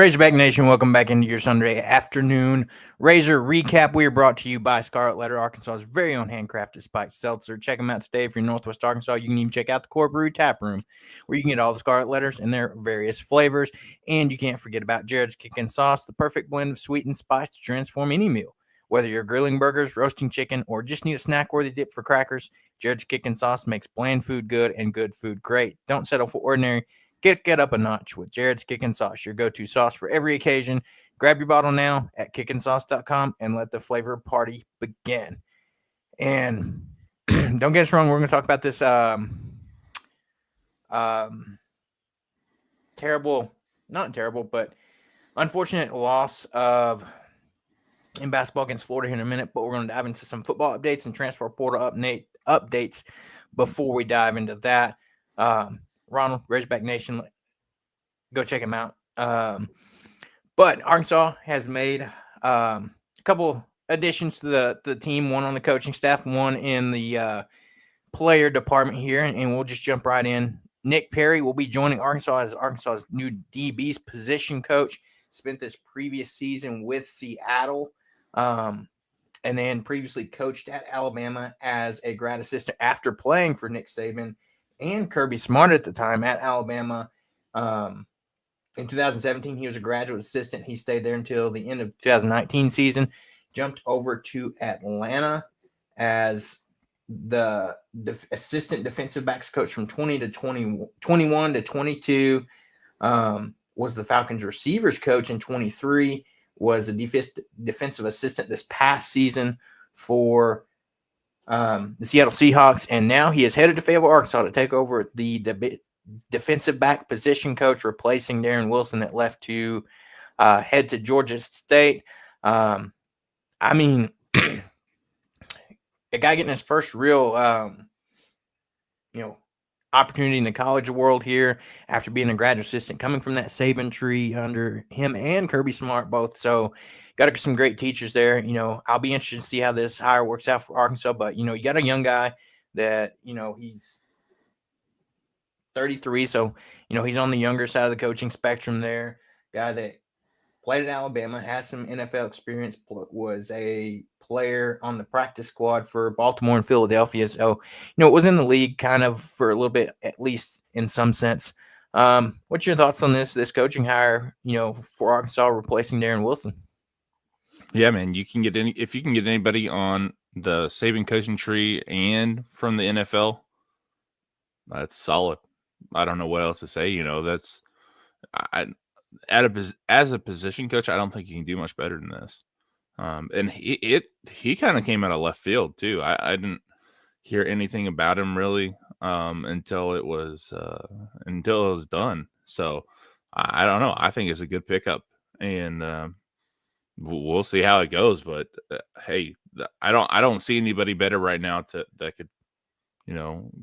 Razorback Nation, welcome back into your Sunday afternoon Razor recap. We are brought to you by Scarlet Letter, Arkansas's very own handcrafted spiked seltzer. Check them out today. If you're in Northwest Arkansas, you can even check out the Core Brew Tap Room, where you can get all the Scarlet Letters in their various flavors. And you can't forget about Jared's Kickin' Sauce, the perfect blend of sweet and spice to transform any meal. Whether you're grilling burgers, roasting chicken, or just need a snack-worthy dip for crackers, Jared's Kickin' Sauce makes bland food good and good food great. Don't settle for ordinary. Get up a notch with Jared's Kickin' Sauce, your go-to sauce for every occasion. Grab your bottle now at kickinsauce.com and let the flavor party begin. And don't get us wrong, we're going to talk about this not terrible, but unfortunate loss in basketball against Florida here in a minute. But we're going to dive into some football updates and transfer portal updates before we dive into that. Ronald, Razorback Nation, go check him out. But Arkansas has made a couple additions to the team, one on the coaching staff, one in the player department here, and we'll just jump right in. Nick Perry will be joining Arkansas as Arkansas's new DB's position coach. Spent this previous season with Seattle, and then previously coached at Alabama as a grad assistant after playing for Nick Saban and Kirby Smart at the time at Alabama. In 2017, he was a graduate assistant. He stayed there until the end of 2019 season, jumped over to Atlanta as the assistant defensive backs coach from 21 to 22, was the Falcons receivers coach in 23, was a defensive assistant this past season for the Seattle Seahawks, and now he is headed to Fayetteville, Arkansas to take over the defensive back position coach, replacing Darren Wilson that left to head to Georgia State. I mean, a guy getting his first real, opportunity in the college world here after being a graduate assistant, coming from that Saban tree under him and Kirby Smart both. So got some great teachers there. I'll be interested to see how this hire works out for Arkansas. But, you got a young guy that, he's 33. So, he's on the younger side of the coaching spectrum there. Guy that played at Alabama, has some NFL experience, was a player on the practice squad for Baltimore and Philadelphia. So, it was in the league kind of for a little bit, at least in some sense. What's your thoughts on this coaching hire, for Arkansas replacing Darren Wilson? Yeah, man, if you can get anybody on the Saban coaching tree and from the NFL, that's solid. I don't know what else to say. As a position coach, I don't think you can do much better than this. And he kind of came out of left field too. I didn't hear anything about him really until it was done. So I don't know. I think it's a good pickup, and we'll see how it goes. But hey, I don't see anybody better right now that could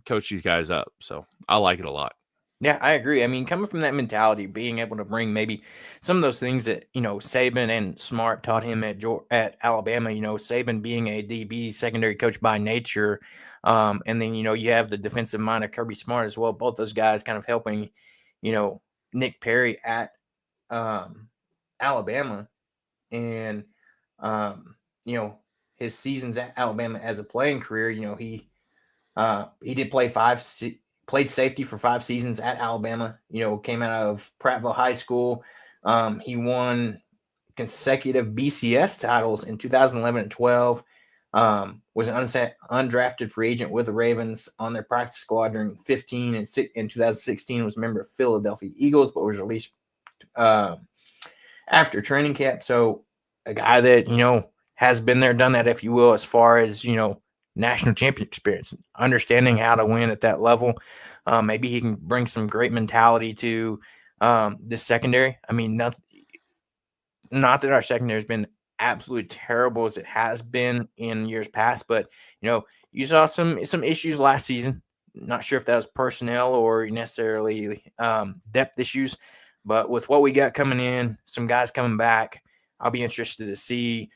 coach these guys up. So I like it a lot. Yeah, I agree. I mean, coming from that mentality, being able to bring maybe some of those things that, Saban and Smart taught him at Alabama, Saban being a DB secondary coach by nature. And then, you have the defensive mind of Kirby Smart as well. Both those guys kind of helping, Nick Perry at Alabama. And, his seasons at Alabama as a playing career, he did play played safety for 5 seasons at Alabama, came out of Prattville High School. He won consecutive BCS titles in 2011 and 12, was an undrafted free agent with the Ravens on their practice squad during 15 and in 2016, was a member of Philadelphia Eagles, but was released after training camp. So a guy that, has been there, done that, if you will, as far as, national champion experience, understanding how to win at that level. Maybe he can bring some great mentality to this secondary. I mean, not that our secondary has been absolutely terrible as it has been in years past, but you saw some issues last season. Not sure if that was personnel or necessarily depth issues, but with what we got coming in, some guys coming back, I'll be interested to see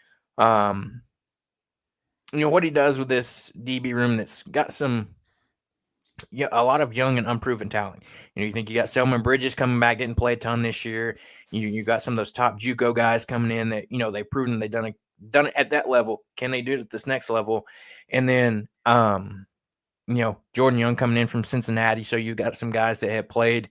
what he does with this DB room that's got some Yeah, a lot of young and unproven talent. You think you got Selman Bridges coming back, didn't play a ton this year. You got some of those top JUCO guys coming in that they've proven they've done it at that level. Can they do it at this next level? And then Jordan Young coming in from Cincinnati. So you got some guys that have played.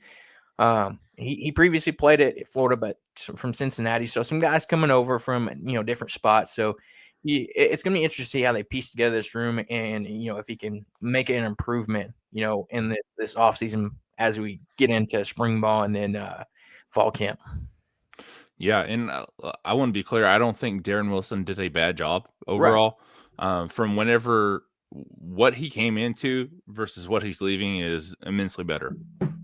He previously played at Florida, but from Cincinnati. So some guys coming over from different spots. So it's going to be interesting to see how they piece together this room, and if he can make an improvement, in this offseason as we get into spring ball and then fall camp. Yeah, and I want to be clear. I don't think Darren Wilson did a bad job Right. overall. From what he came into versus what he's leaving is immensely better,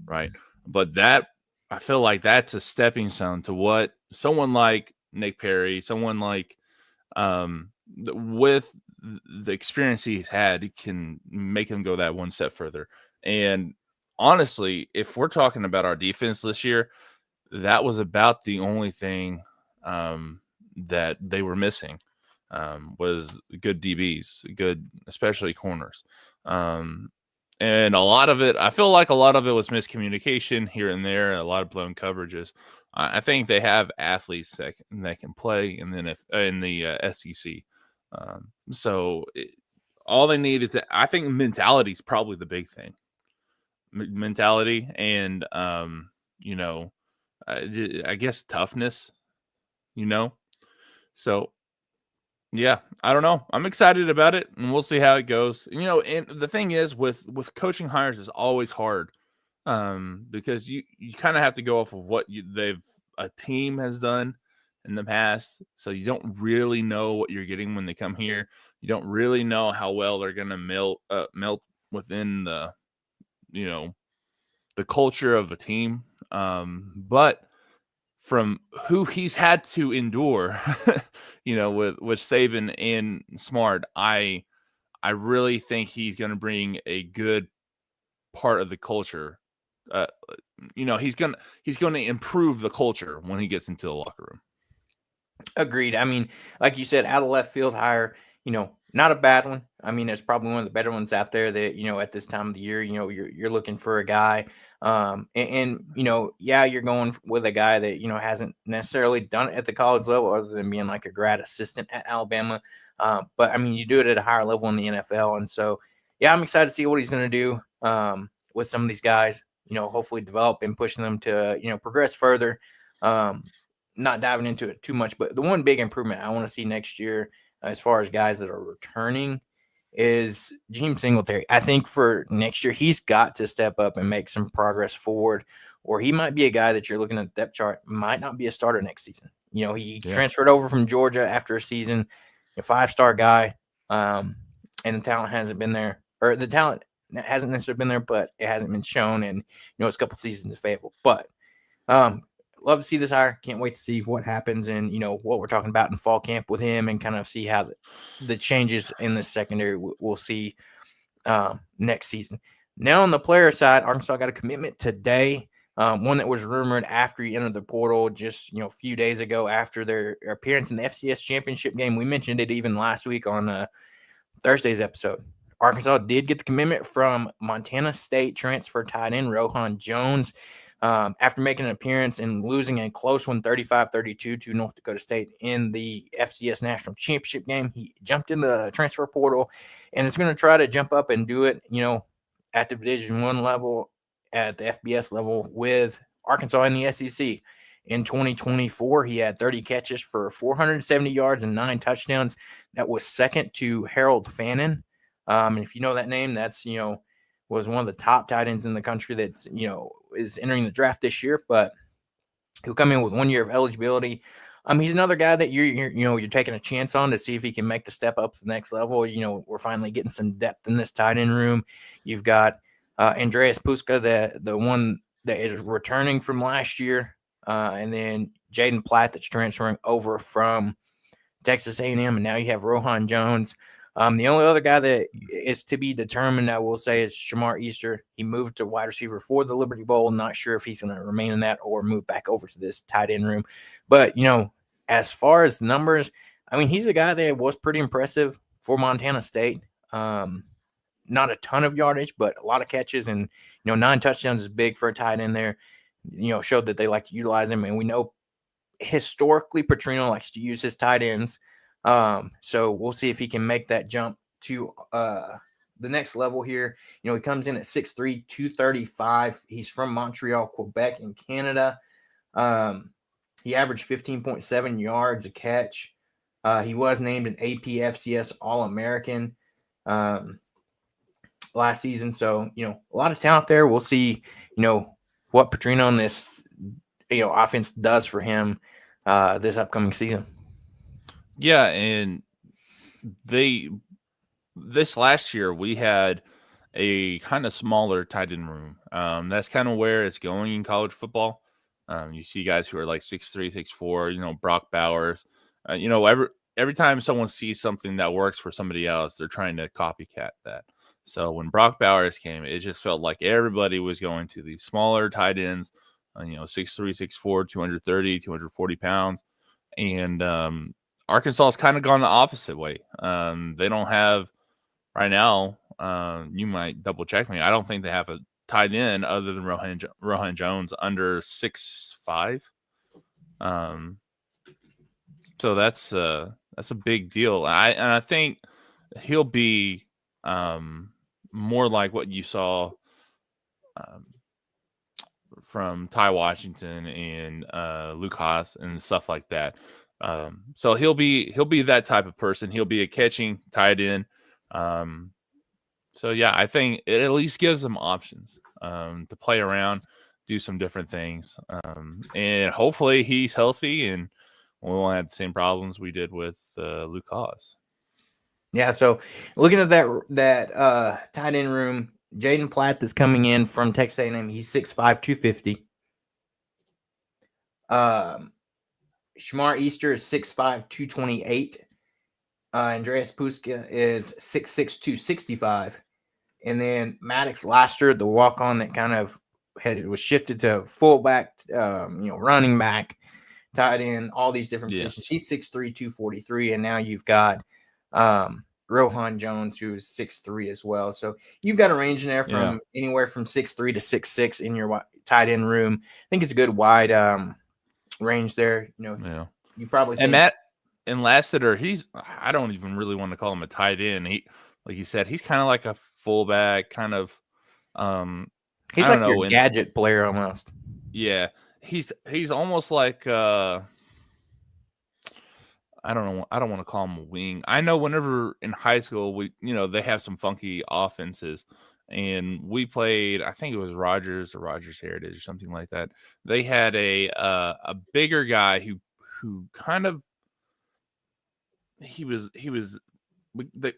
right? But I feel like that's a stepping stone to what someone like Nick Perry, someone like with the experience he's had, can make him go that one step further. And honestly, if we're talking about our defense this year, that was about the only thing that they were missing, was good DBs, especially corners. And a lot of it, I feel like a lot of it was miscommunication here and there, a lot of blown coverages. I think they have athletes that can play, and then in the SEC. So all they need is I think mentality is probably the big thing. Mentality and I guess toughness, So, yeah, I don't know. I'm excited about it, and we'll see how it goes. And the thing is, with coaching hires is always hard, because you kind of have to go off of what a team has done in the past. So you don't really know what you're getting when they come here. You don't really know how well they're going to melt within the culture of a team. But from who he's had to endure, with Saban and Smart, I really think he's going to bring a good part of the culture. He's going to improve the culture when he gets into the locker room. Agreed. I mean, like you said, out of left field hire, not a bad one. I mean, it's probably one of the better ones out there that, at this time of the year, you're looking for a guy. You're going with a guy that, hasn't necessarily done it at the college level other than being like a grad assistant at Alabama. But I mean, you do it at a higher level in the NFL. And so, yeah, I'm excited to see what he's going to do with some of these guys, hopefully develop and pushing them to, progress further. Not diving into it too much, but the one big improvement I want to see next year, as far as guys that are returning, is James Singletary. I think for next year, he's got to step up and make some progress forward, or he might be a guy that you're looking at the depth chart, might not be a starter next season. He transferred over from Georgia after a season, a 5-star guy, and the talent hasn't been there, or the talent hasn't necessarily been there, but it hasn't been shown, and it's a couple seasons of favorable. But love to see this hire. Can't wait to see what happens and, what we're talking about in fall camp with him, and kind of see how the changes in the secondary we'll see next season. Now on the player side, Arkansas got a commitment today, one that was rumored after he entered the portal just, a few days ago after their appearance in the FCS championship game. We mentioned it even last week on Thursday's episode. Arkansas did get the commitment from Montana State transfer tight end Rohan Jones. After making an appearance and losing a close one, 35-32 to North Dakota State in the FCS National Championship game, he jumped in the transfer portal and is going to try to jump up and do it, at the Division I level, at the FBS level with Arkansas in the SEC. In 2024, he had 30 catches for 470 yards and 9 touchdowns. That was second to Harold Fannin. And if you know that name, that's, was one of the top tight ends in the country that, is entering the draft this year, but he'll come in with 1 year of eligibility. He's another guy that you're taking a chance on to see if he can make the step up to the next level. We're finally getting some depth in this tight end room. You've got Andreas Puska, the one that is returning from last year, and then Jaden Platt that's transferring over from Texas A&M, and now you have Rohan Jones. The only other guy that is to be determined, I will say, is Shamar Easter. He moved to wide receiver for the Liberty Bowl. Not sure if he's going to remain in that or move back over to this tight end room. But, as far as numbers, I mean, he's a guy that was pretty impressive for Montana State. not a ton of yardage, but a lot of catches, and 9 touchdowns is big for a tight end there. Showed that they like to utilize him, and we know historically Petrino likes to use his tight ends. So we'll see if he can make that jump to the next level here. He comes in at 6'3", 235. He's from Montreal, Quebec in Canada. He averaged 15.7 yards a catch. He was named an APFCS All-American last season. So, a lot of talent there. We'll see, what Petrino on this, offense does for him this upcoming season. Yeah, and this last year we had a kind of smaller tight end room. That's kind of where it's going in college football. You see guys who are like 6'3", 6'4", Brock Bowers. Every time someone sees something that works for somebody else, they're trying to copycat that. So when Brock Bowers came, it just felt like everybody was going to these smaller tight ends, 6'3", 6'4", 230, 240 pounds. And Arkansas has kind of gone the opposite way. They don't have right now. You might double check me. I don't think they have a tight end other than Rohan Jones under 6'5". So that's a big deal. I think he'll be more like what you saw from Ty Washington and Luke Haas and stuff like that. So he'll be that type of person. He'll be a catching tight end. So yeah, I think it at least gives them options to play around, do some different things, and hopefully he's healthy and we won't have the same problems we did with Luke Haas. Yeah, so looking at that tight end room, Jaden Platt is coming in from Texas A&M. He's 6'5", 250. Shamar Easter is 6'5", 228. Andreas Puska is 6'6", 265. And then Maddox Laster, the walk-on that kind of was shifted to fullback, running back, tight end, all these different positions. He's 6'3", 243. And now you've got Rohan Jones, who's 6'3" as well. So you've got a range in there from anywhere from 6'3" to 6'6" in your tight end room. I think it's a good wide range there. You probably think. And Matt and Lassiter, I don't even really want to call him a tight end. He, like you said, he's kind of like a fullback, kind of. He's like your gadget player almost. Yeah, he's almost like I don't know. I don't want to call him a wing. I know whenever in high school they have some funky offenses, and we played. I think it was Rogers or Rogers Heritage or something like that. They had a bigger guy who kind of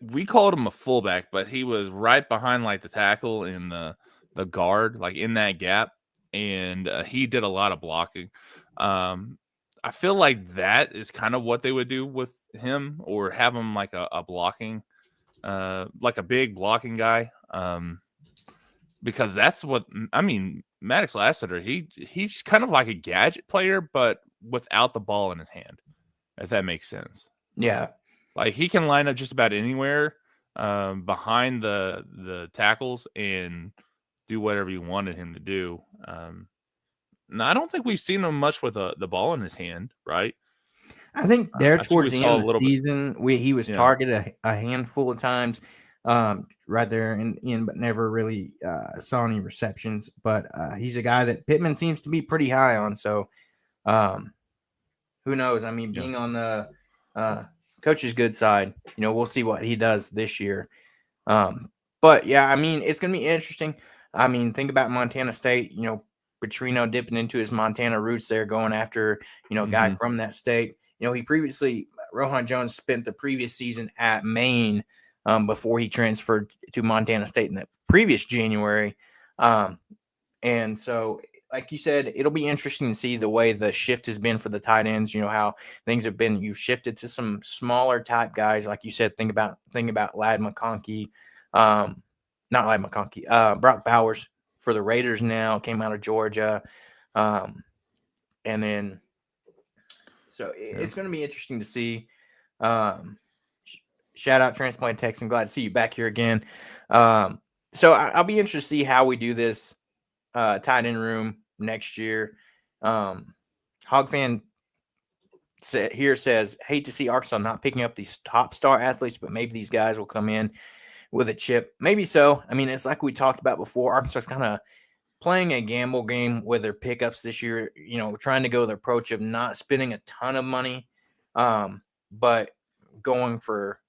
we called him a fullback, but he was right behind like the tackle and the guard, like in that gap, and he did a lot of blocking. I feel like that is kind of what they would do with him, or have him like a blocking, like a big blocking guy. Because that's what I mean. Maddox Lassiter, he's kind of like a gadget player, but without the ball in his hand, if that makes sense. Yeah, like he can line up just about anywhere behind the tackles and do whatever you wanted him to do. No, I don't think we've seen him much with the ball in his hand, right? I think there towards the end of the season, he was targeted a handful of times, right there in, but never really saw any receptions. But he's a guy that Pittman seems to be pretty high on. So who knows? I mean, being on the coach's good side, we'll see what he does this year. But yeah, I mean, it's going to be interesting. I mean, think about Montana State, Petrino dipping into his Montana roots there, going after, a guy from that state. He previously, Rohan Jones spent the previous season at Maine before he transferred to Montana State in the previous January. And so, like you said, it'll be interesting to see the way the shift has been for the tight ends, how things have been. You've shifted to some smaller type guys. Like you said, think about Ladd McConkey, not Ladd McConkey, Brock Bowers for the Raiders now, came out of Georgia. And then, so it's going to be interesting to see. Shout out Transplant Texan. Glad to see you back here again. So I'll be interested to see how we do this tight end room next year. Hog fan here says, hate to see Arkansas not picking up these top star athletes, but maybe these guys will come in with a chip. Maybe so. I mean, it's like we talked about before. Arkansas's kind of playing a gamble game with their pickups this year, trying to go the approach of not spending a ton of money, but going for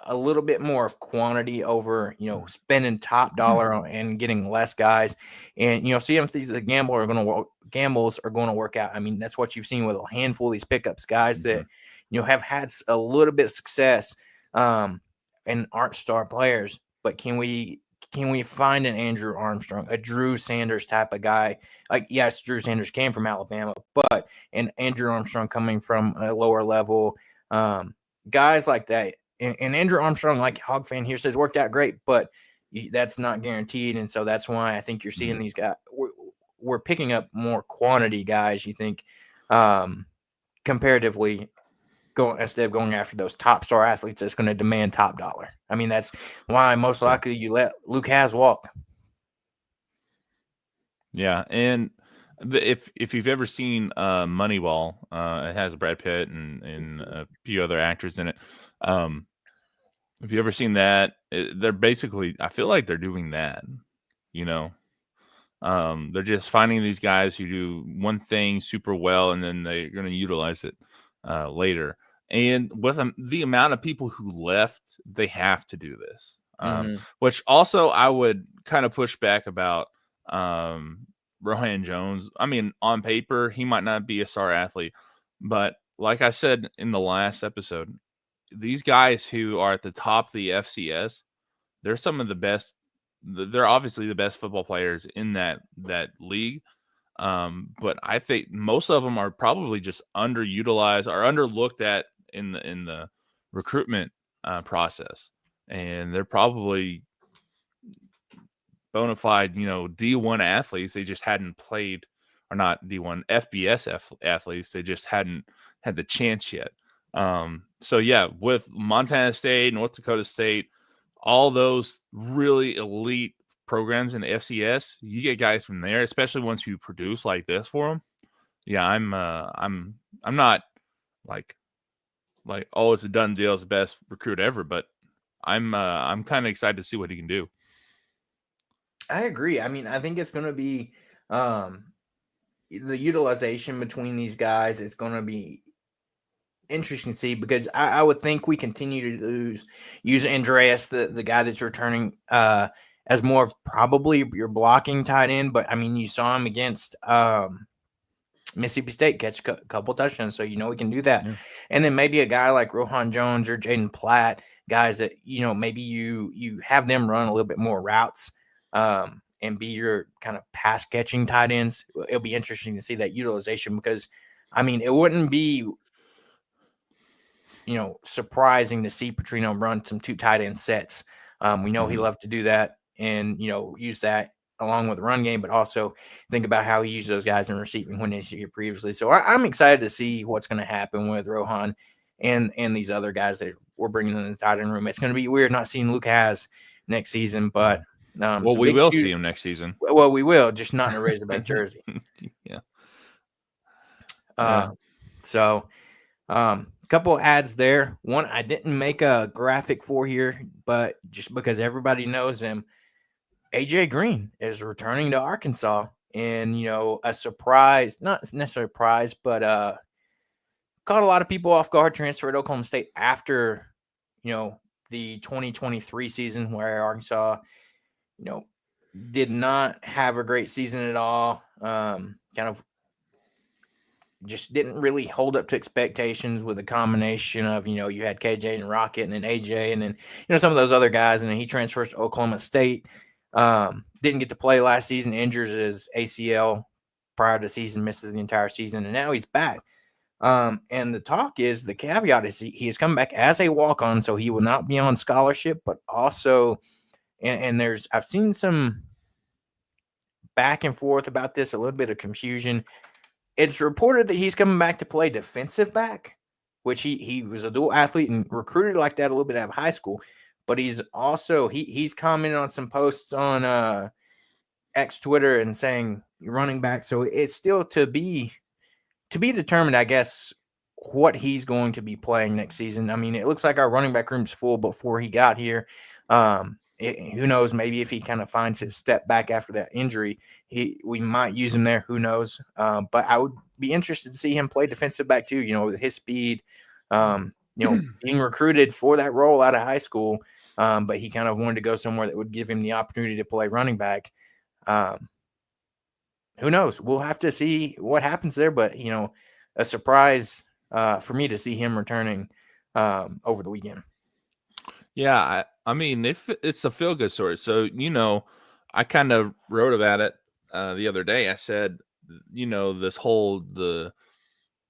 a little bit more of quantity over, spending top dollar and getting less guys. And, see if these gambles are going to work out. I mean, that's what you've seen with a handful of these pickups, guys that, have had a little bit of success and aren't star players. But can we find an Andrew Armstrong, a Drew Sanders type of guy? Like, yes, Drew Sanders came from Alabama, but an Andrew Armstrong coming from a lower level, guys like that. And Andrew Armstrong, like Hog fan here says, worked out great, but that's not guaranteed. And so that's why I think you're seeing these guys. We're picking up more quantity guys, you think, comparatively, instead of going after those top star athletes that's going to demand top dollar. I mean, that's why most likely you let Luke Has walk. Yeah, and if you've ever seen Moneyball, it has Brad Pitt and a few other actors in it. If you ever seen that, they're basically, I feel like they're doing that, they're just finding these guys who do one thing super well, and then they're going to utilize it later. And with the amount of people who left, they have to do this. Which also I would kind of push back about Rohan Jones. I mean, on paper, he might not be a star athlete, but like I said in the last episode, these guys who are at the top of the FCS, they're some of the best. They're obviously the best football players in that league. But I think most of them are probably just underutilized or underlooked at in the recruitment process, and they're probably bona fide, D1 athletes. They just hadn't played, or not D1 FBS athletes. They just hadn't had the chance yet. So yeah, with Montana State, North Dakota State, all those really elite programs in the FCS, you get guys from there, especially ones who produce like this for them. Yeah, I'm not like oh, it's a done deal, it's the best recruit ever, but I'm kind of excited to see what he can do. I agree. I mean, I think it's going to be the utilization between these guys. It's going to be interesting to see, because I would think we continue to use Andreas, the guy that's returning, as more of probably your blocking tight end. But I mean, you saw him against Mississippi State catch a couple touchdowns, so we can do that. Yeah. And then maybe a guy like Rohan Jones or Jaden Platt, guys that maybe you have them run a little bit more routes and be your kind of pass catching tight ends. It'll be interesting to see that utilization, because I mean, it wouldn't be surprising to see Petrino run some two tight end sets. We know he loved to do that and, use that along with the run game, but also think about how he used those guys in receiving when they see it previously. So I'm excited to see what's going to happen with Rohan and these other guys that we're bringing in the tight end room. It's going to be weird not seeing Luke Has next season, but well, we will see him next season. Well, we will, just not in a Razorback jersey. Yeah. So a couple of ads there. One I didn't make a graphic for here, but just because everybody knows him, AJ Green is returning to Arkansas, and a surprise, not necessarily a surprise, but caught a lot of people off guard. Transferred to Oklahoma State after the 2023 season, where Arkansas did not have a great season at all. Kind of just didn't really hold up to expectations with a combination of, you had KJ and Rocket and then AJ and then, some of those other guys. And then he transfers to Oklahoma State. Didn't get to play last season, injures his ACL prior to the season, misses the entire season, and now he's back. And the caveat is he has come back as a walk-on, so he will not be on scholarship, but also, and I've seen some back and forth about this, a little bit of confusion. It's reported that he's coming back to play defensive back, which he was a dual athlete and recruited like that a little bit out of high school. But he's also he's commented on some posts on X Twitter and saying running back. So it's still to be determined, I guess, what he's going to be playing next season. I mean, it looks like our running back room's full before he got here. Who knows? Maybe if he kind of finds his step back after that injury, we might use him there. Who knows? But I would be interested to see him play defensive back too. With his speed, being recruited for that role out of high school, but he kind of wanted to go somewhere that would give him the opportunity to play running back. Who knows? We'll have to see what happens there. But a surprise for me to see him returning over the weekend. Yeah, I mean, if it's a feel good story. So I kind of wrote about it the other day. I said, this whole the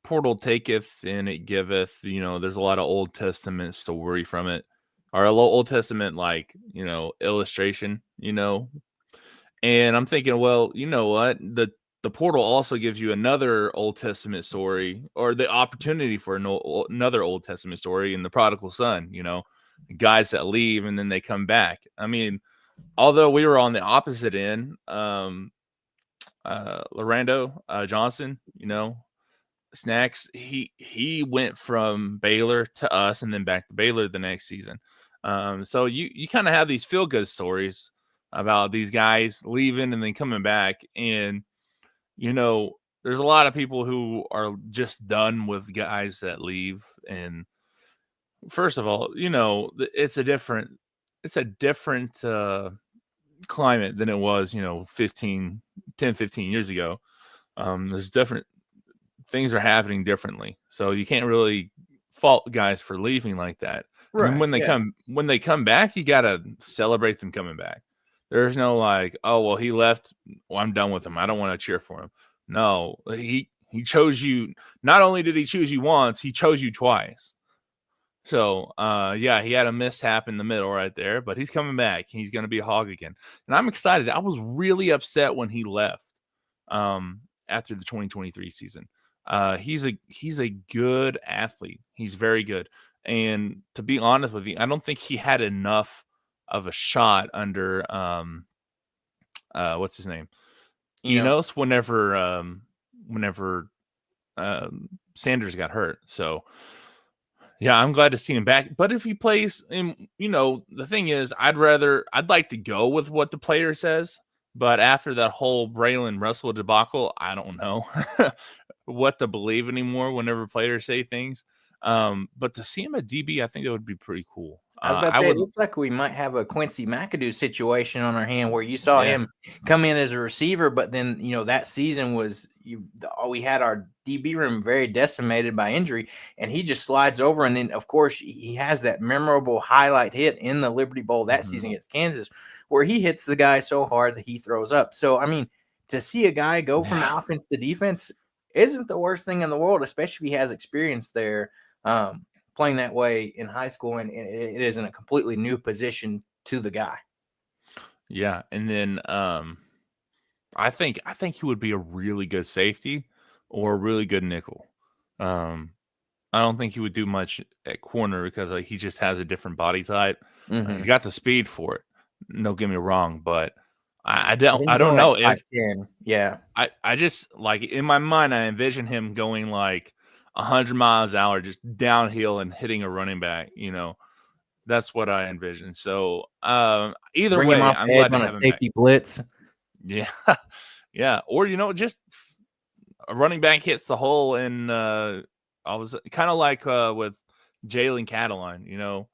portal taketh and it giveth. There's a lot of Old Testament story from it, or a little Old Testament illustration. And I'm thinking, well, you know what? The portal also gives you another Old Testament story, or the opportunity for another Old Testament story in the prodigal son, guys that leave and then they come back. I mean, although we were on the opposite end, Lorando Johnson, Snacks, he went from Baylor to us and then back to Baylor the next season. So you kind of have these feel good stories about these guys leaving and then coming back. And, there's a lot of people who are just done with guys that leave. And first of all, it's a different climate than it was, 10, 15 years ago. There's different things are happening differently. So you can't really fault guys for leaving like that. Right. And then when they come back, you got to celebrate them coming back. There's no like, oh, well, he left. Well, I'm done with him. I don't want to cheer for him. No, he chose you. Not only did he choose you once, he chose you twice. So, he had a mishap in the middle right there, but he's coming back. He's going to be a Hog again. And I'm excited. I was really upset when he left after the 2023 season. He's a good athlete. He's very good. And to be honest with you, I don't think he had enough of a shot under what's his name? Enos whenever Sanders got hurt. So yeah, I'm glad to see him back. But if he plays, and the thing is, I'd like to go with what the player says. But after that whole Braylon Russell debacle, I don't know what to believe anymore whenever players say things. But to see him at DB, I think that would be pretty cool. I was about to say, it looks like we might have a Quincy McAdoo situation on our hand where you saw him come in as a receiver, but then, that season we had our DB room very decimated by injury, and he just slides over. And then, of course, he has that memorable highlight hit in the Liberty Bowl that season against Kansas where he hits the guy so hard that he throws up. So, I mean, to see a guy go from offense to defense isn't the worst thing in the world, especially if he has experience there. Playing that way in high school, and it isn't a completely new position to the guy. Yeah, and then I think he would be a really good safety or a really good nickel. I don't think he would do much at corner because he just has a different body type. Mm-hmm. He's got the speed for it. Don't get me wrong, but I don't know if I just in my mind I envision him going 100 miles an hour just downhill and hitting a running back. That's what I envision. So either Bring way, him off I'm glad to on have a him safety back. blitz. Yeah, yeah, or just a running back hits the hole, and I was kind of like with Jalen Cataline.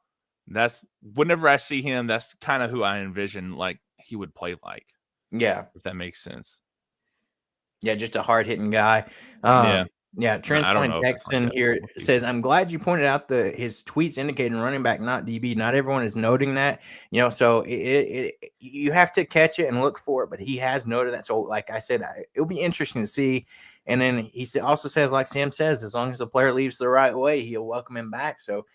That's whenever I see him, that's kind of who I envision he would play like. Yeah, if that makes sense. Yeah, just a hard hitting guy. Yeah, Transplant Texan here says, I'm glad you pointed out his tweets indicating running back, not DB. Not everyone is noting that, so you have to catch it and look for it, but he has noted that. So like I said, it'll be interesting to see. And then he also says, like Sam says, as long as the player leaves the right way, he'll welcome him back. So,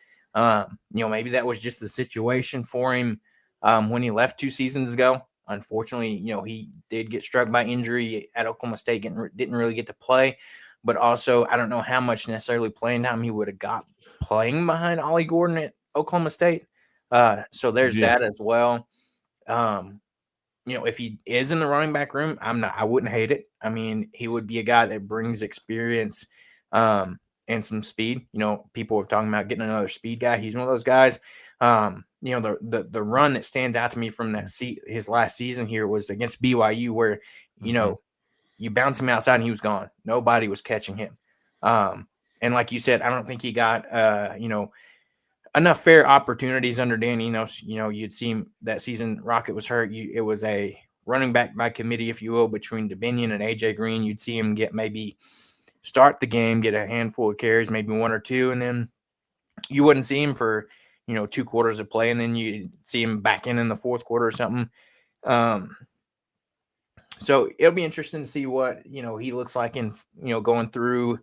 maybe that was just the situation for him when he left 2 seasons ago. Unfortunately, he did get struck by injury at Oklahoma State, didn't really get to play. But also, I don't know how much necessarily playing time he would have got playing behind Ollie Gordon at Oklahoma State. So there's that as well. If he is in the running back room, I wouldn't hate it. I mean, he would be a guy that brings experience and some speed. People are talking about getting another speed guy. He's one of those guys. The run that stands out to me from his last season here was against BYU, where you bounce him outside and he was gone. Nobody was catching him. And like you said, I don't think he got enough fair opportunities under Dan Enos. You'd see him that season. Rocket was hurt. It was a running back by committee, if you will, between Dominion and AJ Green. You'd see him start the game, get a handful of carries, maybe one or two, and then you wouldn't see him for 2 quarters of play, and then you see him back in the fourth quarter or something. So it'll be interesting to see what he looks like in going through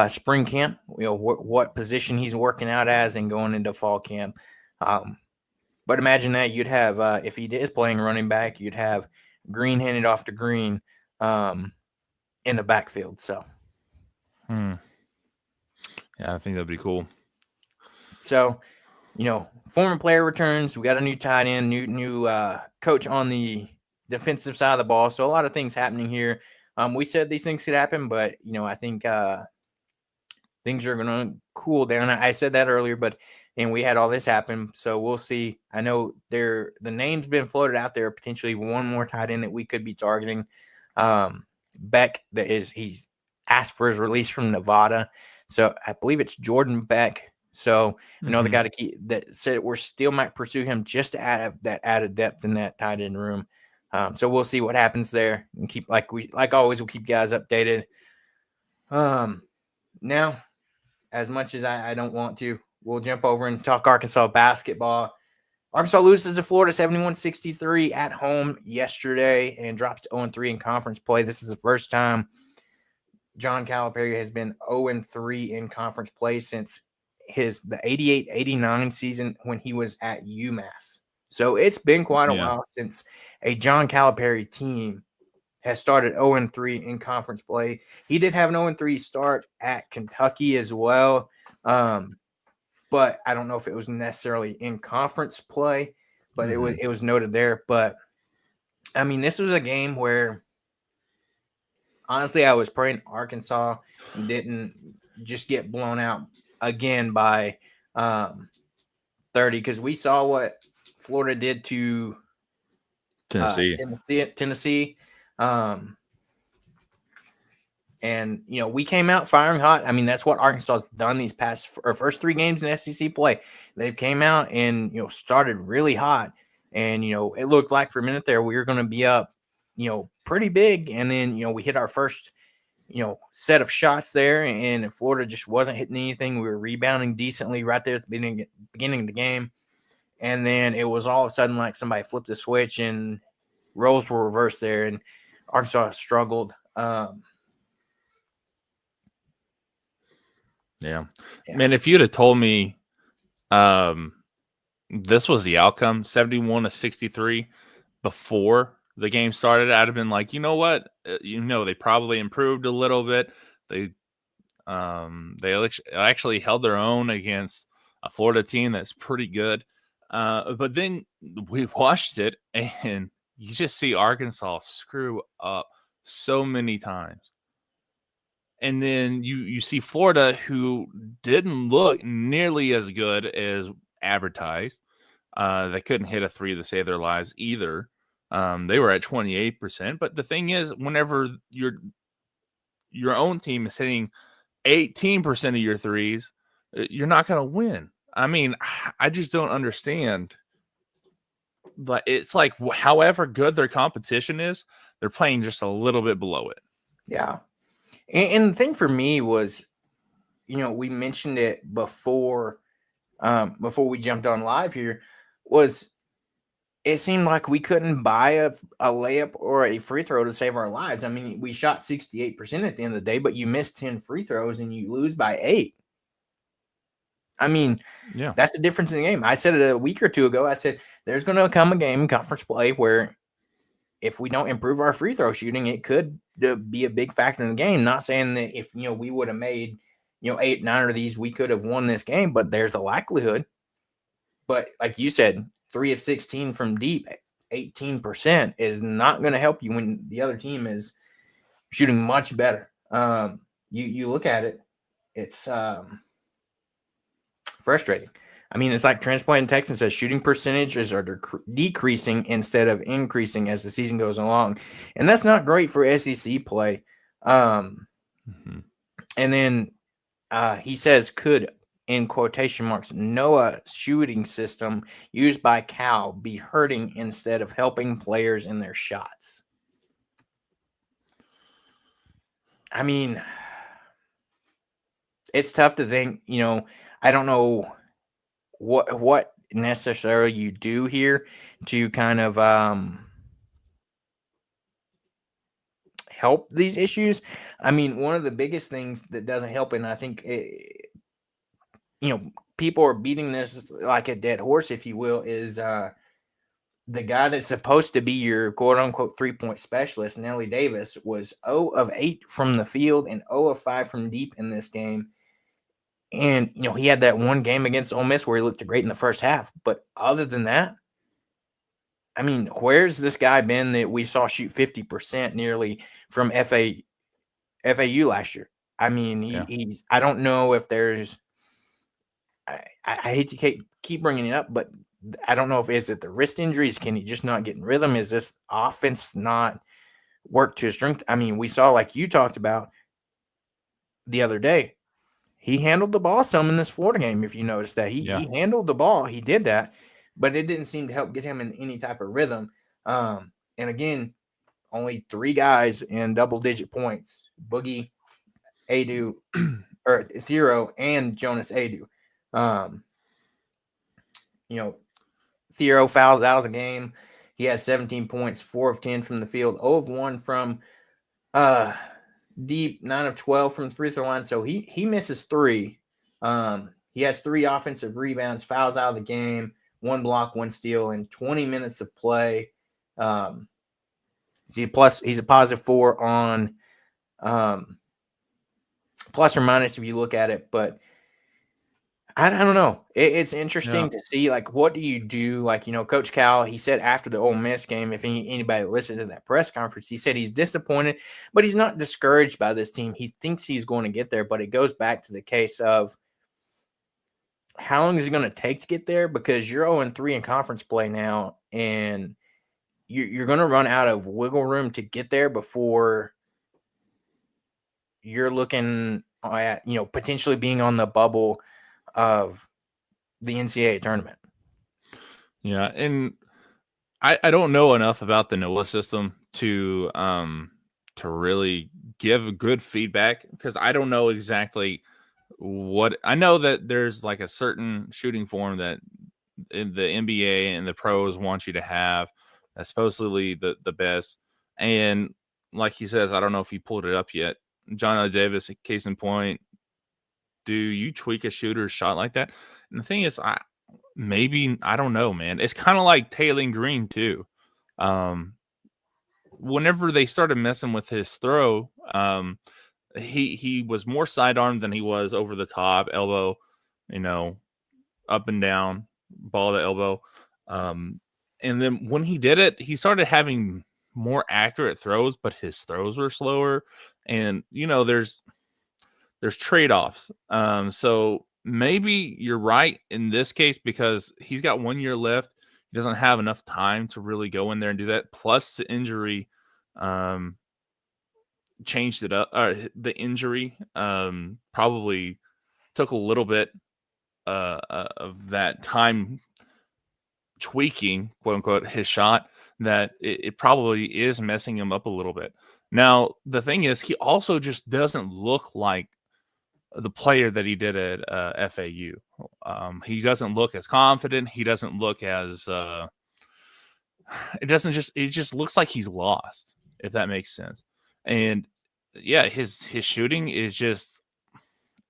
spring camp, what position he's working out as and going into fall camp. But imagine that you'd have, if he is playing running back, you'd have Green handed off to Green in the backfield. So, yeah, I think that'd be cool. So, former player returns. We got a new tight end, new coach on the defensive side of the ball. So a lot of things happening here. We said these things could happen, but I think things are going to cool down. I said that earlier, and we had all this happen. So we'll see. I know the name's been floated out there, potentially one more tight end that we could be targeting. Beck, he's asked for his release from Nevada. So I believe it's Jordan Beck. So, the guy that said we still might pursue him just to add that added depth in that tight end room. So we'll see what happens there, and keep like always, we'll keep guys updated. Now, as much as I don't want to, we'll jump over and talk Arkansas basketball. Arkansas loses to Florida 71-63 at home yesterday and drops to 0-3 in conference play. This is the first time John Calipari has been 0-3 in conference play since the 88-89 season when he was at UMass. So it's been quite a while since a John Calipari team has started 0-3 in conference play. He did have an 0-3 start at Kentucky as well, but I don't know if it was necessarily in conference play, but it was noted there. But, I mean, this was a game where, honestly, I was praying Arkansas didn't just get blown out again by 30, because we saw what Florida did to Tennessee. And we came out firing hot. I mean, that's what Arkansas's done these first 3 games in SEC play. They came out and started really hot, and it looked like for a minute there we were going to be up pretty big, and then we hit our first set of shots there, and Florida just wasn't hitting anything. We were rebounding decently right there at the beginning of the game. And then it was all of a sudden like somebody flipped the switch and roles were reversed there, and Arkansas struggled. Yeah. Man, if you'd have told me this was the outcome, 71-63, before the game started, I'd have been like, you know what? They probably improved a little bit. They actually held their own against a Florida team that's pretty good. But then we watched it, and you just see Arkansas screw up so many times. And then you see Florida, who didn't look nearly as good as advertised. They couldn't hit a 3 to save their lives either. They were at 28%. But the thing is, whenever your own team is hitting 18% of your threes, you're not going to win. I mean, I just don't understand. But it's like, however good their competition is, they're playing just a little bit below it. Yeah. And the thing for me was, we mentioned it before we jumped on live here, was it seemed like we couldn't buy a layup or a free throw to save our lives. I mean, we shot 68% at the end of the day, but you missed 10 free throws and you lose by 8. I mean, that's the difference in the game. I said it a week or two ago. I said, there's going to come a game in conference play where if we don't improve our free throw shooting, it could be a big factor in the game. Not saying that if, we would have made, 8, 9 of these we could have won this game, but there's a likelihood. But like you said, 3 of 16 from deep, 18% is not going to help you when the other team is shooting much better. You look at it, it's frustrating. I mean, it's like Transplant Texans says shooting percentages are decreasing instead of increasing as the season goes along. And that's not great for SEC play. And then he says, could, in quotation marks, Noah shooting system used by Cal be hurting instead of helping players in their shots? I mean, it's tough to think, I don't know what necessarily you do here to kind of help these issues. I mean, one of the biggest things that doesn't help, and I think people are beating this like a dead horse, if you will, is the guy that's supposed to be your quote unquote 3-point specialist, Nelly Davis, was 0 of 8 from the field and 0 of 5 from deep in this game. And, he had that one game against Ole Miss where he looked great in the first half. But other than that, I mean, where's this guy been that we saw shoot 50% nearly from FAU last year? I mean, he's I don't know if there's I hate to keep bringing it up, but I don't know if is it the wrist injuries? Can he just not get in rhythm? Is this offense not work to his strength? I mean, we saw, like you talked about the other day, he handled the ball some in this Florida game. If you noticed that he handled the ball, he did that, but it didn't seem to help get him in any type of rhythm. And again, only 3 guys in double-digit points: Boogie, Adu, or Thero, and Jonas Adu. Thero fouls out of the game. He has 17 points, 4 of 10 from the field, 0 of 1 from deep, 9 of 12 from the free throw line. So he misses 3. He has 3 offensive rebounds, fouls out of the game, 1 block, 1 steal in 20 minutes of play. He's a +4 on plus or minus if you look at it, but I don't know. It's interesting to see, like, what do you do? Like, Coach Cal, he said after the Ole Miss game, if anybody listened to that press conference, he said he's disappointed, but he's not discouraged by this team. He thinks he's going to get there, but it goes back to the case of how long is it going to take to get there? Because you're 0-3 in conference play now, and you're going to run out of wiggle room to get there before you're looking at, potentially being on the bubble of the NCAA tournament. Yeah, and I don't know enough about the NOAA system to really give good feedback, because I don't know exactly what I know. That there's like a certain shooting form that the NBA and the pros want you to have. That's supposedly the best. And like he says, I don't know if he pulled it up yet. John L. Davis, case in point, do you tweak a shooter's shot like that? And the thing is, I don't know, man. It's kind of like Taylor Green too. Whenever they started messing with his throw, he was more sidearm than he was over the top, elbow, up and down, ball to elbow. And then when he did it, he started having more accurate throws, but his throws were slower. And there's trade-offs. So maybe you're right in this case, because he's got 1 year left. He doesn't have enough time to really go in there and do that. Plus the injury changed it up. The injury probably took a little bit of that time tweaking, quote unquote, his shot, that it probably is messing him up a little bit. Now, the thing is, he also just doesn't look like the player that he did at FAU. He doesn't look as confident. He doesn't look as it just looks like he's lost, if that makes sense. And yeah, his shooting is just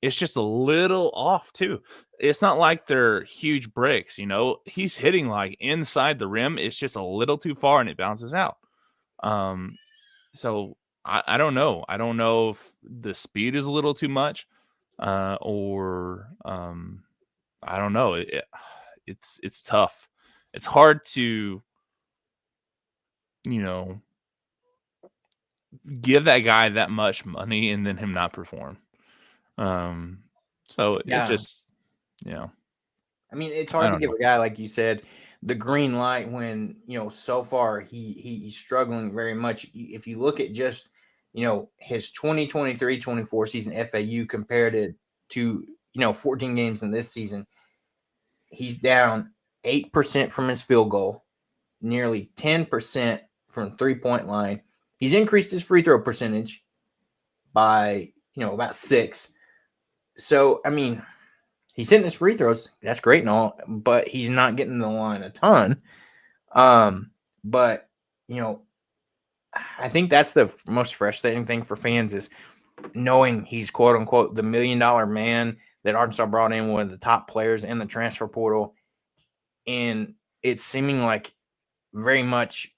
a little off too. It's not like they're huge breaks, he's hitting like inside the rim. It's just a little too far and it bounces out. So I don't know. I don't know if the speed is a little too much. or I don't know. It's tough. It's hard to, you know, give that guy that much money and then him not perform. Um, so it's Yeah. just, you know, I mean, it's I hard to don't give know. a guy like you said the green light when so far he's struggling very much. If you look at just his 2023-24 season FAU compared it to 14 games in this season, he's down 8% from his field goal, nearly 10% from 3-point line. He's increased his free throw percentage by about 6. So I mean, he's hitting his free throws. That's great and all, but he's not getting the line a ton. But I think that's the most frustrating thing for fans is knowing he's quote unquote the $1 million man that Arkansas brought in, one of the top players in the transfer portal, and it's seeming like very much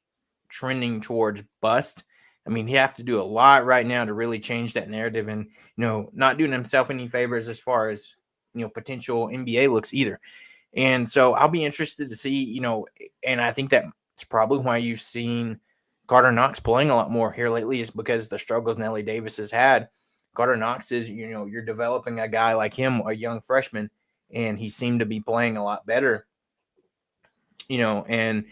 trending towards bust. I mean, he have to do a lot right now to really change that narrative, and not doing himself any favors as far as potential NBA looks either. And so I'll be interested to see, and I think that's probably why you've seen Carter Knox playing a lot more here lately is because the struggles Nelly Davis has had. Carter Knox is, you're developing a guy like him, a young freshman, and he seemed to be playing a lot better, and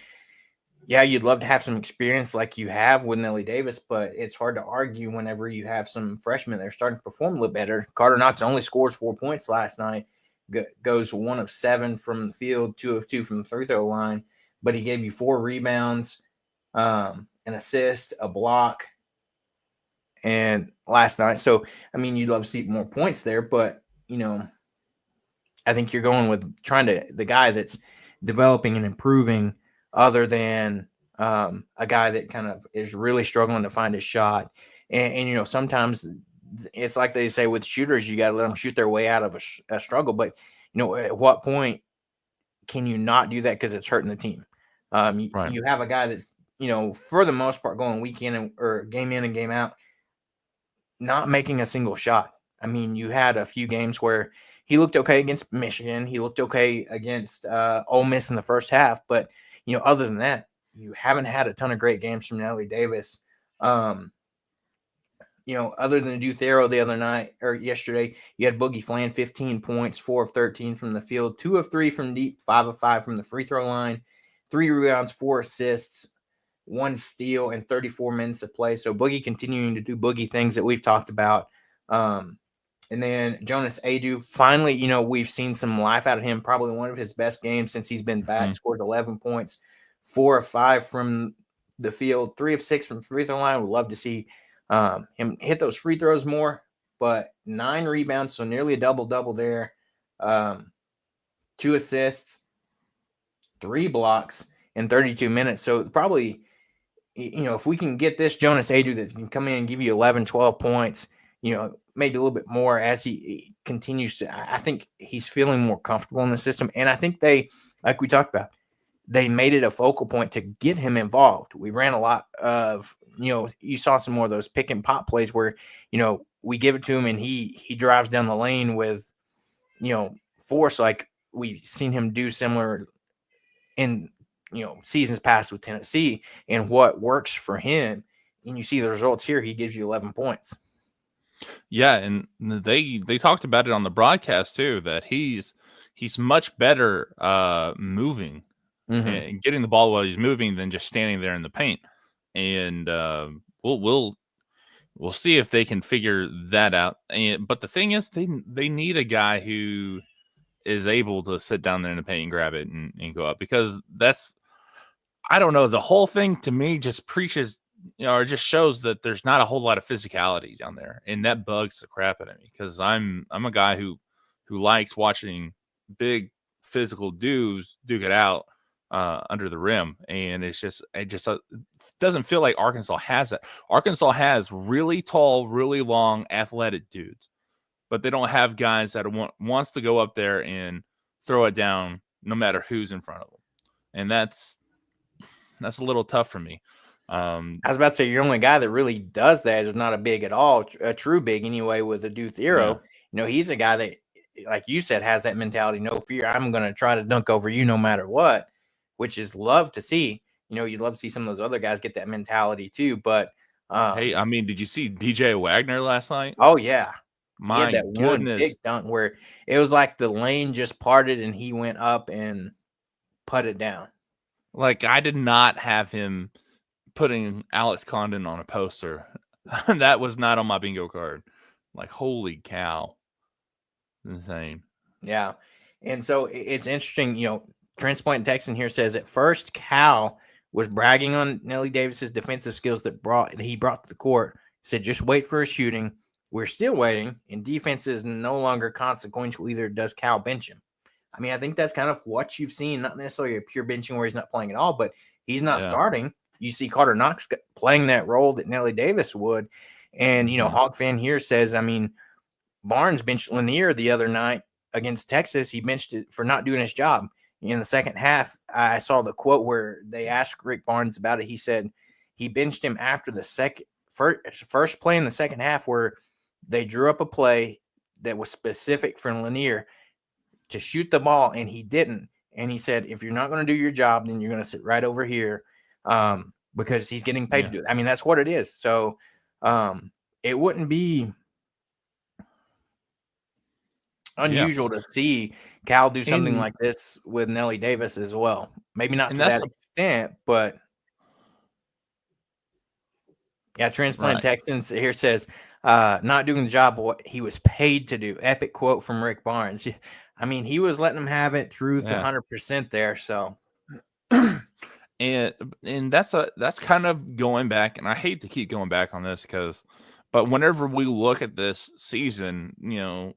yeah, you'd love to have some experience like you have with Nelly Davis, but it's hard to argue whenever you have some freshmen that are starting to perform a little better. Carter Knox only scores 4 points last night, goes 1 of 7 from the field, 2 of 2 from the free throw line, but he gave you 4 rebounds, an assist, a block, and last night. So, I mean, you'd love to see more points there, but, I think you're going with trying to the guy that's developing and improving other than a guy that kind of is really struggling to find his shot. And sometimes it's like they say with shooters, you got to let them shoot their way out of a struggle. But, at what point can you not do that because it's hurting the team? Right. You have a guy that's, for the most part going week in or game in and game out, not making a single shot. I mean, you had a few games where he looked okay against Michigan. He looked okay against Ole Miss in the first half. But, other than that, you haven't had a ton of great games from Nelly Davis. Other than Duthero the other night or yesterday, you had Boogie Flan, 15 points, 4 of 13 from the field, 2 of 3 from deep, 5 of 5 from the free throw line, 3 rebounds, 4 assists, 1 steal, and 34 minutes of play. So Boogie continuing to do Boogie things that we've talked about. And then Jonas Adu, finally, we've seen some life out of him. Probably one of his best games since he's been back. Scored 11 points, 4 of 5 from the field, 3 of 6 from free throw line. Would love to see him hit those free throws more, but 9 rebounds, so nearly a double-double there. 2 assists, 3 blocks in 32 minutes. So probably, if we can get this Jonas Adu that can come in and give you 11, 12 points, maybe a little bit more as he continues to, I think he's feeling more comfortable in the system. And I think they, like we talked about, they made it a focal point to get him involved. We ran a lot of, you saw some more of those pick and pop plays where, we give it to him and he drives down the lane with, force like we've seen him do similar in, seasons past with Tennessee and what works for him. And you see the results here. He gives you 11 points. Yeah, and they talked about it on the broadcast too, that he's much better moving and getting the ball while he's moving than just standing there in the paint. And we'll see if they can figure that out. But the thing is, they need a guy who is able to sit down there in the paint and grab it and go up, because that's, I don't know, the whole thing to me just preaches, or just shows that there's not a whole lot of physicality down there, and that bugs the crap out of me, because I'm a guy who likes watching big physical dudes duke it out under the rim, and it just doesn't feel like Arkansas has that. Arkansas has really tall, really long, athletic dudes, but they don't have guys that wants to go up there and throw it down no matter who's in front of them, and that's a little tough for me. I was about to say, your only guy that really does that is not a big at all, a true big anyway, with a Duthero. he's a guy that, like you said, has that mentality, no fear. I'm going to try to dunk over you no matter what, which is love to see. You'd love to see some of those other guys get that mentality too. But Hey, I mean, did you see DJ Wagner last night? oh yeah, he had My that one big goodness. dunk where it was like the lane just parted and he went up and put it down. Like, I did not have him putting Alex Condon on a poster. That was not on my bingo card. Like, holy cow. Insane. Yeah. And so it's interesting, Transplant Texan here says at first Cal was bragging on Nelly Davis's defensive skills that he brought to the court. He said, just wait for a shooting. We're still waiting, and defense is no longer consequential either. Does Cal bench him? I mean, I think that's kind of what you've seen, not necessarily a pure benching where he's not playing at all, but he's not starting. You see Carter Knox playing that role that Nelly Davis would. And, Hawk fan here says, I mean, Barnes benched Lanier the other night against Texas. He benched it for not doing his job. In the second half, I saw the quote where they asked Rick Barnes about it. He said he benched him after the first play in the second half where they drew up a play that was specific for Lanier to shoot the ball, and he didn't. And he said, if you're not going to do your job, then you're going to sit right over here because he's getting paid to do it. I mean, that's what it is. So it wouldn't be unusual to see Cal do something like this with Nelly Davis as well. Maybe not to that extent, but yeah, Transplant Texans here says, not doing the job what he was paid to do. Epic quote from Rick Barnes. I mean, he was letting him have it, truth 100% there. So and that's kind of going back, and I hate to keep going back on this but whenever we look at this season,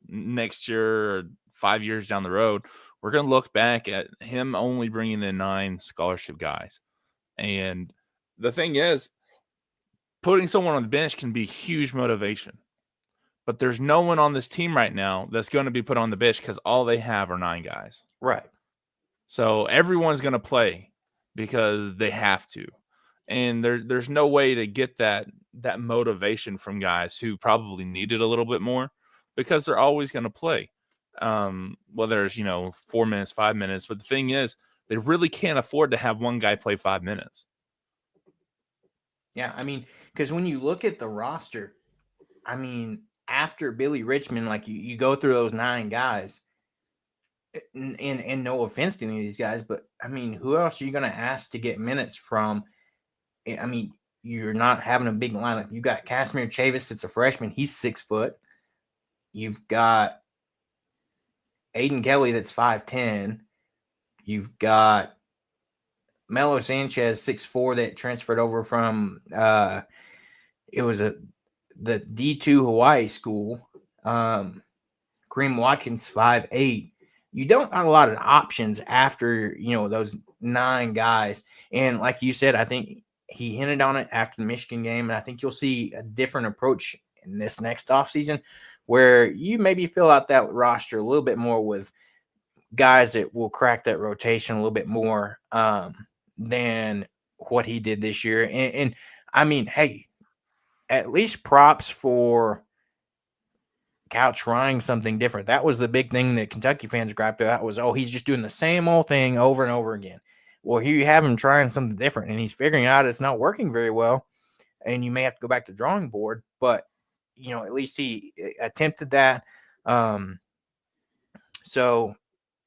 next year or 5 years down the road, we're going to look back at him only bringing in 9 scholarship guys. And the thing is, putting someone on the bench can be huge motivation. But there's no one on this team right now that's going to be put on the bench because all they have are 9 guys. Right. So everyone's going to play because they have to. And there's no way to get that motivation from guys who probably need it a little bit more because they're always going to play. Whether it's, 4 minutes, 5 minutes. But the thing is, they really can't afford to have one guy play 5 minutes. Yeah, I mean, because when you look at the roster, I mean, after Billy Richmond, like you go through those 9 guys, and no offense to any of these guys, but I mean, who else are you going to ask to get minutes from? I mean, you're not having a big lineup. You got Casimir Chavis, it's a freshman. He's 6 foot. You've got Aiden Kelly, that's 5'10". You've got Melo Sanchez, 6'4", that transferred over from it was the D2 Hawaii school. Kareem Watkins, 5'8". You don't have a lot of options after, those 9 guys. And like you said, I think he hinted on it after the Michigan game, and I think you'll see a different approach in this next offseason where you maybe fill out that roster a little bit more with guys that will crack that rotation a little bit more than what he did this year. And I mean, hey, at least props for Cal trying something different. That was the big thing that Kentucky fans griped about was, he's just doing the same old thing over and over again. Well, here you have him trying something different, and he's figuring out it's not working very well, and you may have to go back to the drawing board. But, at least he attempted that. So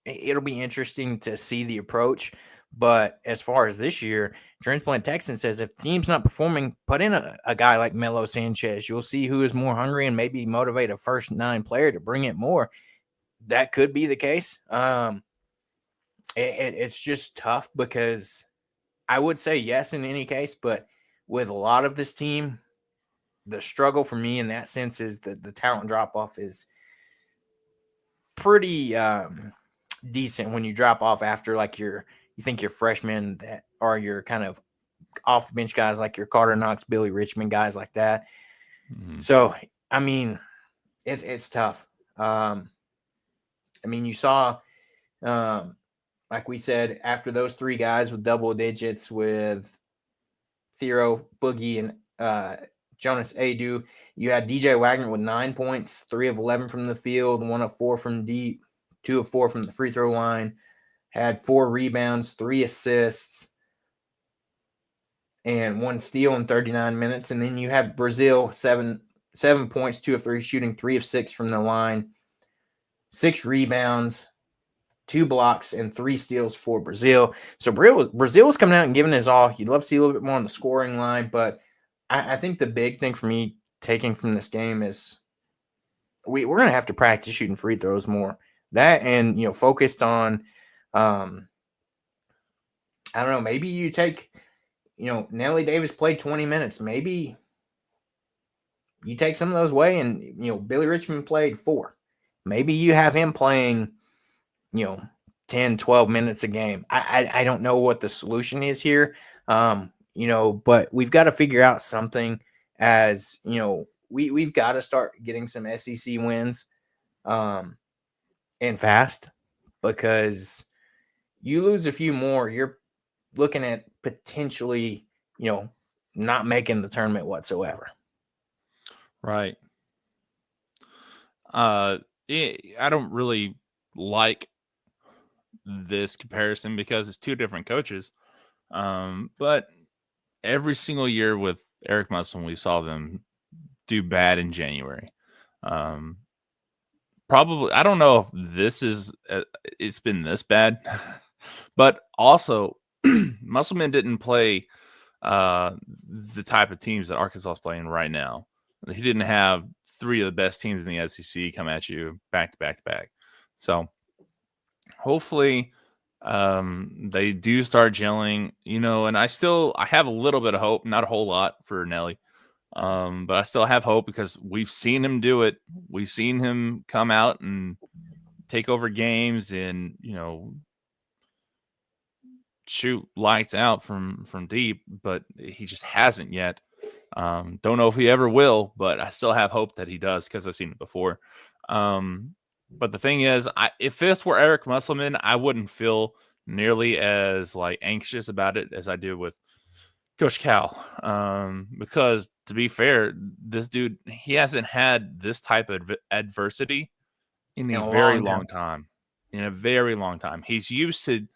it'll be interesting to see the approach. But as far as this year, Transplant Texan says if the team's not performing, put in a guy like Melo Sanchez. You'll see who is more hungry and maybe motivate a first 9 player to bring it more. That could be the case. It's just tough because I would say yes in any case, but with a lot of this team, the struggle for me in that sense is that the talent drop-off is pretty decent when you drop off after like you think your freshmen that are your kind of off bench guys like your Carter Knox, Billy Richmond, guys like that. Mm-hmm. So, I mean, it's tough. I mean, you saw, like we said, after those 3 guys with double digits with Thero, Boogie, and Jonas Adu. You had DJ Wagner with 9 points, 3 of 11 from the field, 1 of 4 from deep, 2 of 4 from the free throw line. Had 4 rebounds, 3 assists, and 1 steal in 39 minutes. And then you have Brazil, 7 points, 2 of 3 shooting, 3 of 6 from the line, 6 rebounds, 2 blocks, and 3 steals for Brazil. So Brazil was coming out and giving his all. You'd love to see a little bit more on the scoring line, but I think the big thing for me taking from this game is we're going to have to practice shooting free throws more. That and, focused on, I don't know, maybe you take, Nelly Davis played 20 minutes. Maybe you take some of those away and, Billy Richmond played 4. Maybe you have him playing, 10, 12 minutes a game. I don't know what the solution is here. But we've got to figure out something as, we've got to start getting some SEC wins and fast, because you lose a few more, you're looking at potentially, not making the tournament whatsoever. Right. I don't really like this comparison because it's 2 different coaches. But every single year with Eric Musselman, we saw them do bad in January. Probably, I don't know if this is, it's been this bad, but also Musselman didn't play the type of teams that Arkansas is playing right now. He didn't have 3 of the best teams in the SEC come at you back to back to back. So hopefully they do start gelling, and I have a little bit of hope, not a whole lot for Nelly. But I still have hope because we've seen him do it. We've seen him come out and take over games and, shoot lights out from deep, but he just hasn't yet. Don't know if he ever will, but I still have hope that he does because I've seen it before. But the thing is, if this were Eric Musselman, I wouldn't feel nearly as anxious about it as I do with Coach Cal. Because to be fair, this dude, he hasn't had this type of adversity in a very long time. In a very long time. He's used to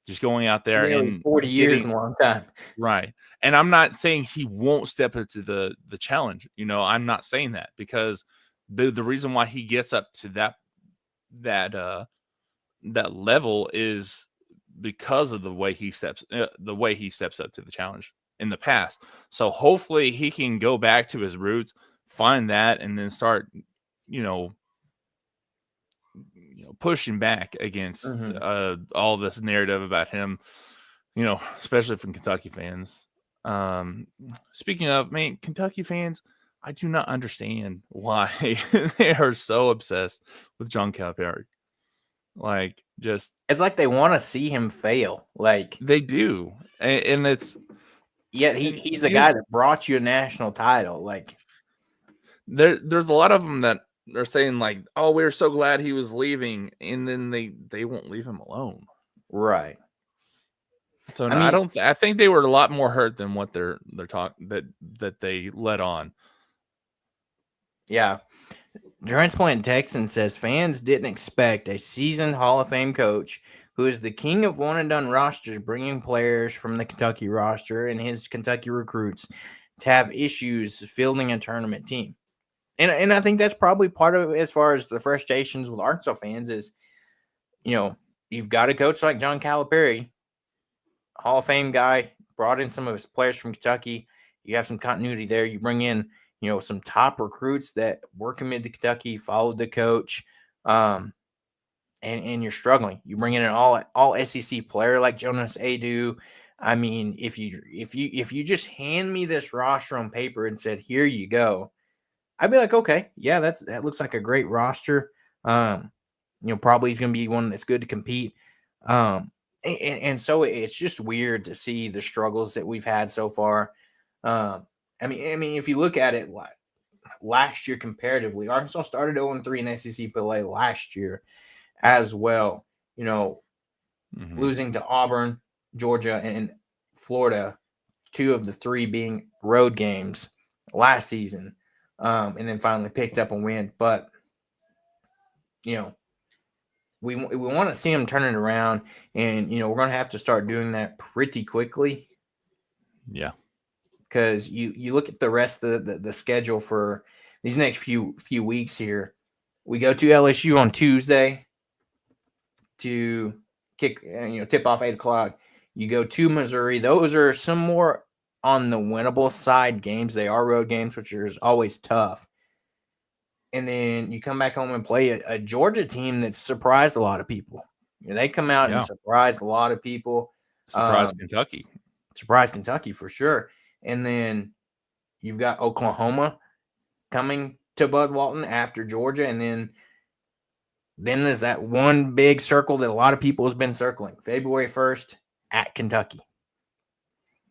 just going out there and 40 years in a long time. Right. And I'm not saying he won't step into the challenge. I'm not saying that, because the reason why he gets up to that level is because of the way he steps up to the challenge in the past. So hopefully he can go back to his roots, find that, and then start, pushing back against all this narrative about him, especially from Kentucky fans. Speaking of, Kentucky fans, I do not understand why they are so obsessed with John Calipari. It's like they want to see him fail. They do, and it's he's the guy that brought you a national title. There's a lot of them that are saying oh, we're so glad he was leaving, and then they won't leave him alone. Right. So I think they were a lot more hurt than what they're talking that they let on. Yeah. Transplant Texan says fans didn't expect a seasoned Hall of Fame coach who is the king of one and done rosters, bringing players from the Kentucky roster and his Kentucky recruits, to have issues fielding a tournament team. And I think that's probably part of it as far as the frustrations with Arkansas fans is, you've got a coach like John Calipari, Hall of Fame guy, brought in some of his players from Kentucky. You have some continuity there. You bring in, some top recruits that were committed to Kentucky, followed the coach, and you're struggling. You bring in an all SEC player like Jonas Adu. I mean, if you just hand me this roster on paper and said, "Here you go," I'd be like, "Okay, yeah, that looks like a great roster." Probably he's going to be one that's good to compete. And so it's just weird to see the struggles that we've had so far. I mean, if you look at it last year comparatively, Arkansas started 0-3 in SEC play last year as well. Losing to Auburn, Georgia, and Florida, 2 of the 3 being road games. last season, and then finally picked up a win. But we want to see them turn it around, and we're going to have to start doing that pretty quickly. Yeah, because you look at the rest of the schedule for these next few weeks here. We go to LSU on Tuesday to kick, tip off 8:00. You go to Missouri. Those are some more on the winnable side games. They are road games, which is always tough. And then you come back home and play a Georgia team that surprised a lot of people. They come out and surprised a lot of people. Surprised Kentucky. Surprised Kentucky for sure. And then you've got Oklahoma coming to Bud Walton after Georgia. And then there's that one big circle that a lot of people has been circling. February 1st at Kentucky.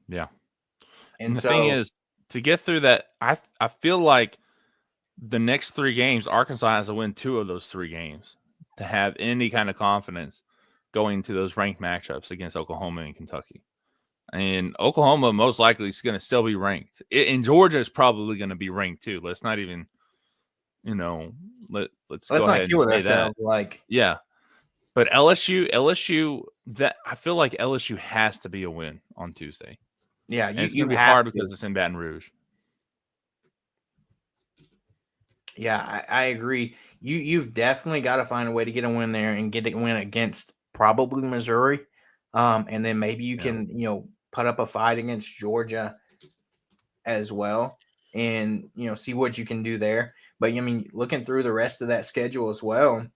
Yeah. And the thing is, to get through that, I feel like the next 3 games, Arkansas has to win 2 of those 3 games to have any kind of confidence going to those ranked matchups against Oklahoma and Kentucky. And Oklahoma most likely is going to still be ranked. And Georgia is probably going to be ranked too. Let's not even, let's go ahead and say that. Yeah. But LSU, that I feel like LSU has to be a win on Tuesday. Yeah, it's going to be hard because it's in Baton Rouge. Yeah, I agree. You've definitely got to find a way to get a win there and get a win against probably Missouri, and then maybe you can put up a fight against Georgia as well, and see what you can do there. But looking through the rest of that schedule as well,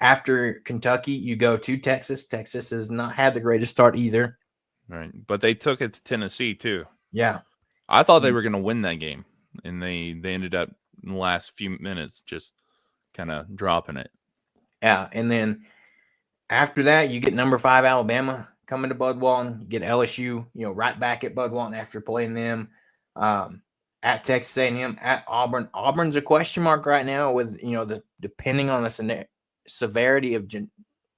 after Kentucky, you go to Texas. Texas has not had the greatest start either. Right, but they took it to Tennessee too. Yeah, I thought they were going to win that game, and they ended up in the last few minutes just kind of dropping it. Yeah, and then after that, you get number 5 Alabama coming to Bud Walton. You get LSU, right back at Bud Walton after playing them. At Texas A&M, at Auburn. Auburn's a question mark right now with depending on the severity of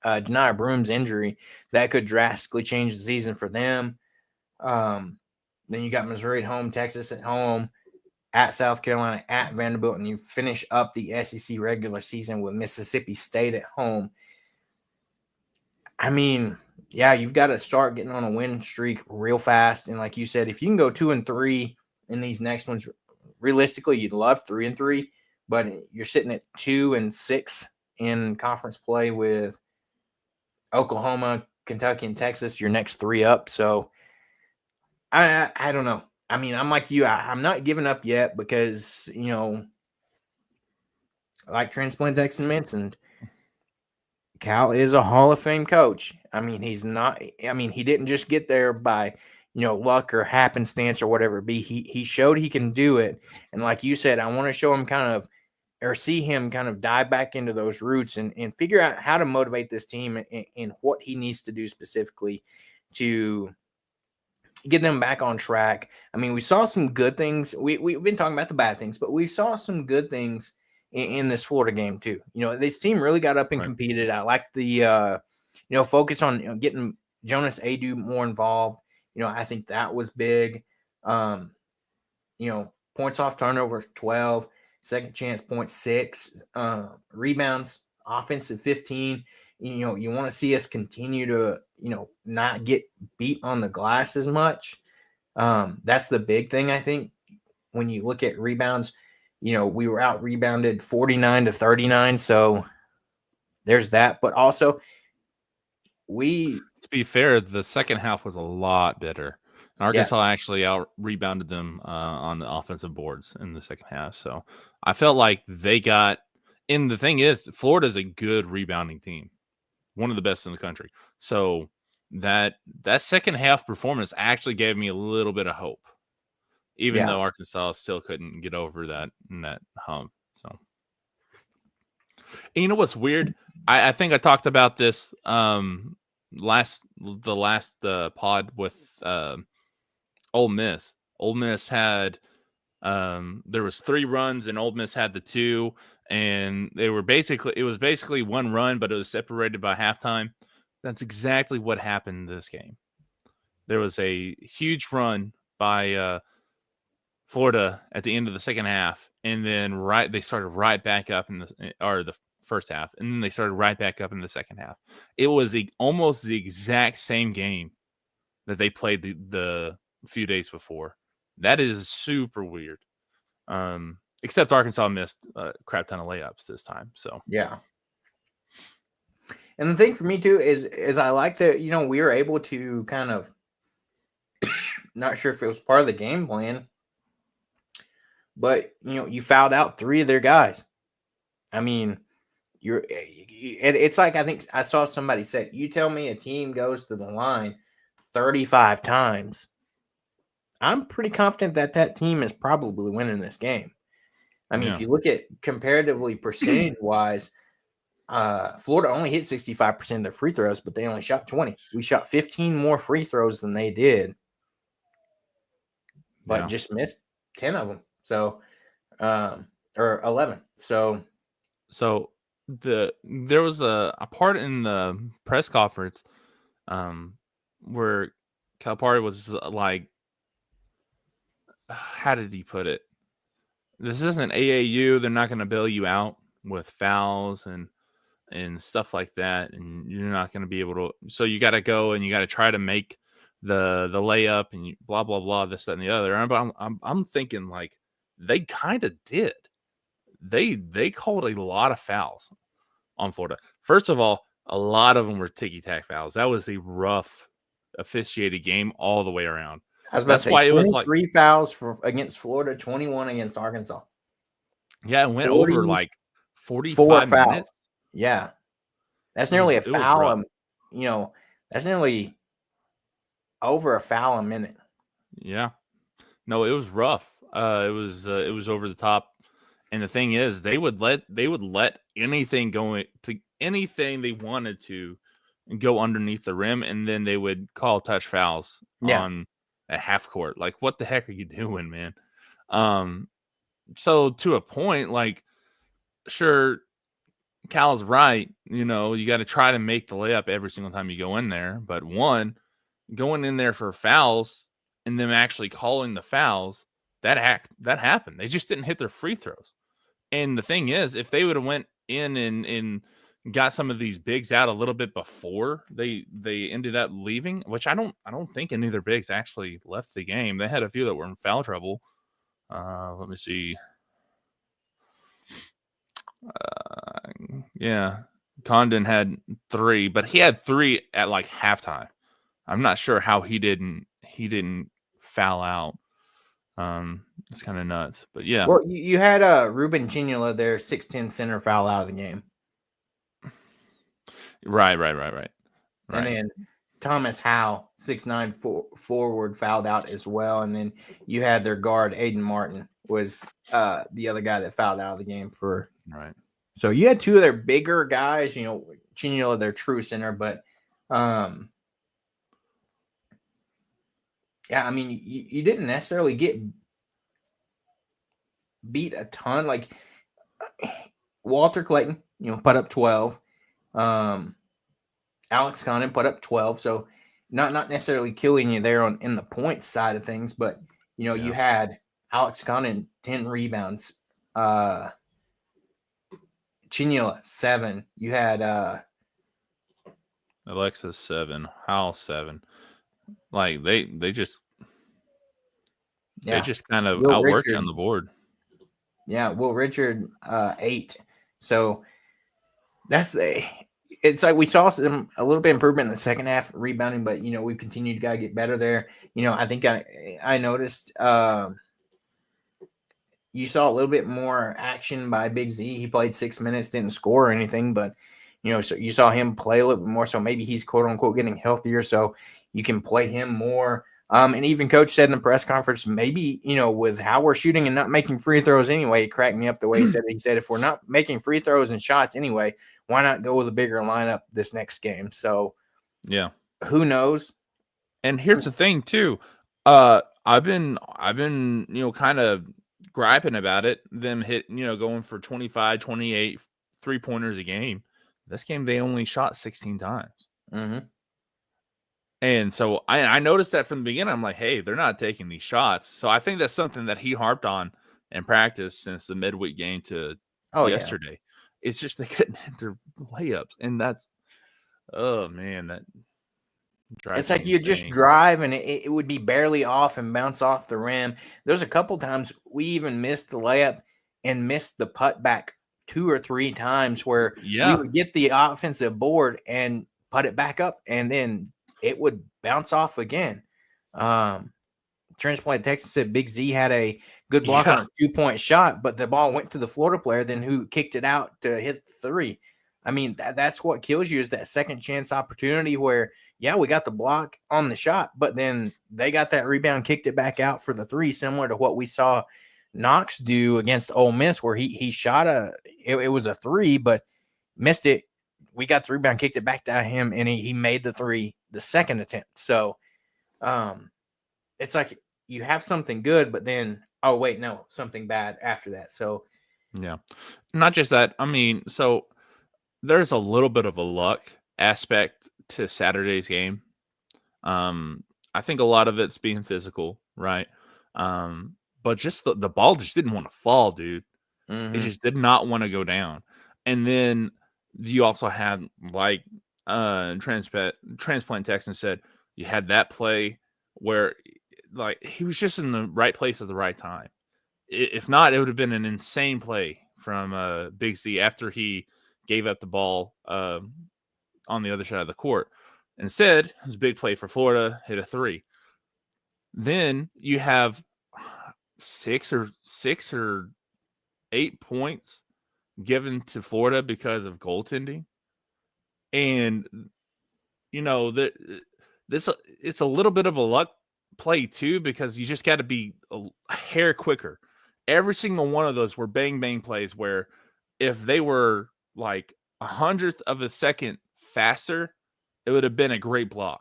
Janiah Broom's injury, that could drastically change the season for them. Then you got Missouri at home, Texas at home, at South Carolina, at Vanderbilt, and you finish up the SEC regular season with Mississippi State at home. You've got to start getting on a win streak real fast. And like you said, if you can go 2-3 in these next ones, realistically, you'd love 3-3, but you're sitting at 2-6 in conference play with Oklahoma, Kentucky, and Texas, your next 3 up. So I don't know. I'm like you. I'm not giving up yet because, like Transplant Texan mentioned, Cal is a Hall of Fame coach. He's not. He didn't just get there by, luck or happenstance or whatever it be. He showed he can do it. And like you said, I want to show him see him kind of dive back into those roots and figure out how to motivate this team and what he needs to do specifically to get them back on track. We saw some good things. We've been talking about the bad things, but we saw some good things in this Florida game too. This team really got up and competed. I like the, focus on getting Jonas Adu more involved. I think that was big. Points off turnovers, 12, second chance, 0.6, rebounds, offensive 15. You want to see us continue to, not get beat on the glass as much. That's the big thing, I think, when you look at rebounds. We were out rebounded 49-39. So there's that. But also, to be fair, the second half was a lot better. Arkansas actually out rebounded them on the offensive boards in the second half. So I felt like they got, and the thing is, Florida's a good rebounding team, one of the best in the country. So that second half performance actually gave me a little bit of hope, even though Arkansas still couldn't get over that hump. So, and you know what's weird? I think I talked about this the last pod with Ole Miss. Ole Miss had there was 3 runs and Ole Miss had the 2, and it was basically one run, but it was separated by halftime. That's exactly what happened in this game. There was a huge run by Florida at the end of the second half, and then they started right back up in the first half, and then they started right back up in the second half. It was almost the exact same game that they played the few days before. That is super weird. Except Arkansas missed a crap ton of layups this time. So yeah. And the thing for me too is I like that, we were able to kind of, not sure if it was part of the game plan, but you fouled out 3 of their guys. I mean, it's like, I think I saw somebody say, you tell me a team goes to the line 35 times, I'm pretty confident that team is probably winning this game. I mean, if you look at comparatively percentage wise, Florida only hit 65% of their free throws, but they only shot 20. We shot 15 more free throws than they did, but just missed 10 of them. So, or 11. So there was a part in the press conference where Calipari was like, how did he put it? This isn't AAU. They're not going to bail you out with fouls and stuff like that, and you're not going to be able to. So you got to go and you got to try to make the layup and blah blah blah, this that and the other. I'm thinking like they kind of did. They called a lot of fouls on Florida. First of all, a lot of them were ticky-tack fouls. That was a rough officiated game all the way around. I was about to say, why it was like 3 fouls against Florida, 21 against Arkansas. Yeah, it went over like 45 minutes. Yeah. That's nearly a foul. That's nearly over a foul a minute. Yeah. No, it was rough. It was over the top. And the thing is, they would let anything go to anything they wanted to go underneath the rim, and then they would call touch fouls on a half court. Like, what the heck are you doing, man? So to a point, like, sure, Cal's right. You got to try to make the layup every single time you go in there. But going in there for fouls and them actually calling the fouls, that happened. They just didn't hit their free throws. And the thing is, if they would have went in and got some of these bigs out a little bit before they ended up leaving, which I don't think any of their bigs actually left the game. They had a few that were in foul trouble. Let me see. Yeah, Condon had 3, but he had 3 at like halftime. I'm not sure how he didn't foul out. It's kind of nuts, but yeah. Well, you had Ruben Chinula there, 6'10" center, foul out of the game. Right. And then Thomas Howe, 6'9" forward, fouled out as well. And then you had their guard, Aiden Martin, was the other guy that fouled out of the game for. Right. So you had 2 of their bigger guys, Chinula, their true center, but yeah, I mean, you didn't necessarily get beat a ton. Like Walter Clayton, put up 12. Alex Condon put up 12. So not necessarily killing you there in the points side of things, but you had Alex Condon 10 rebounds, Chinula 7. You had Alexis 7, Howell 7. Like they just kind of outworked you on the board. Yeah, Will Richard 8. So it's like we saw a little bit improvement in the second half rebounding, but we've continued to get better there. I think I noticed you saw a little bit more action by Big Z. He played 6 minutes, didn't score or anything, but so you saw him play a little bit more. So maybe he's quote unquote getting healthier, so you can play him more. And even Coach said in the press conference, maybe, with how we're shooting and not making free throws anyway, it cracked me up the way he said it. He said, if we're not making free throws and shots anyway, why not go with a bigger lineup this next game? So, yeah, who knows? And here's the thing too. I've been kind of griping about it. Them going for 25, 28 3-pointers a game. This game, they only shot 16 times. Mm-hmm. And so I noticed that from the beginning. I'm like, hey, they're not taking these shots. So I think that's something that he harped on in practice since the midweek game to Oh yeah. yesterday. It's just they couldn't hit their layups. And that's, oh man, that It's drives like me you just insane. drive and it would be barely off and bounce off the rim. There's a couple times we even missed the layup and missed the putt back 2 or 3 times where we Yeah. would get the offensive board and put it back up and then it would bounce off again. Um, Transplant Texas said Big Z had a good block on Yeah. a 2-point shot, but the ball went to the Florida player, then who kicked it out to hit the three. I mean, that's what kills you is that second chance opportunity where, yeah, we got the block on the shot, but then they got that rebound, kicked it back out for the three, similar to what we saw Knox do against Ole Miss, where he shot it was a three, but missed it. We got the rebound, kicked it back to him, and he made the three the second attempt. So it's like you have something good, but then, oh, wait, no, something bad after that. So, Yeah. Not just that. I mean, so there's a little bit of a luck aspect to Saturday's game. I think a lot of it's being physical, right? But just the ball just didn't want to fall, dude. It mhm. just did not want to go down. And then you also had like transplant Texan said, you had that play where like he was just in the right place at the right time. If not, it would have been an insane play from Big Z after he gave up the ball on the other side of the court. Instead, it was a big play for Florida, hit a three. Then you have six or 8 points given to Florida because of goaltending, and you know that this it's a little bit of a luck play too because you just got to be a hair quicker. Every single one of those were bang bang plays where if they were like 100th of a second faster, it would have been a great block.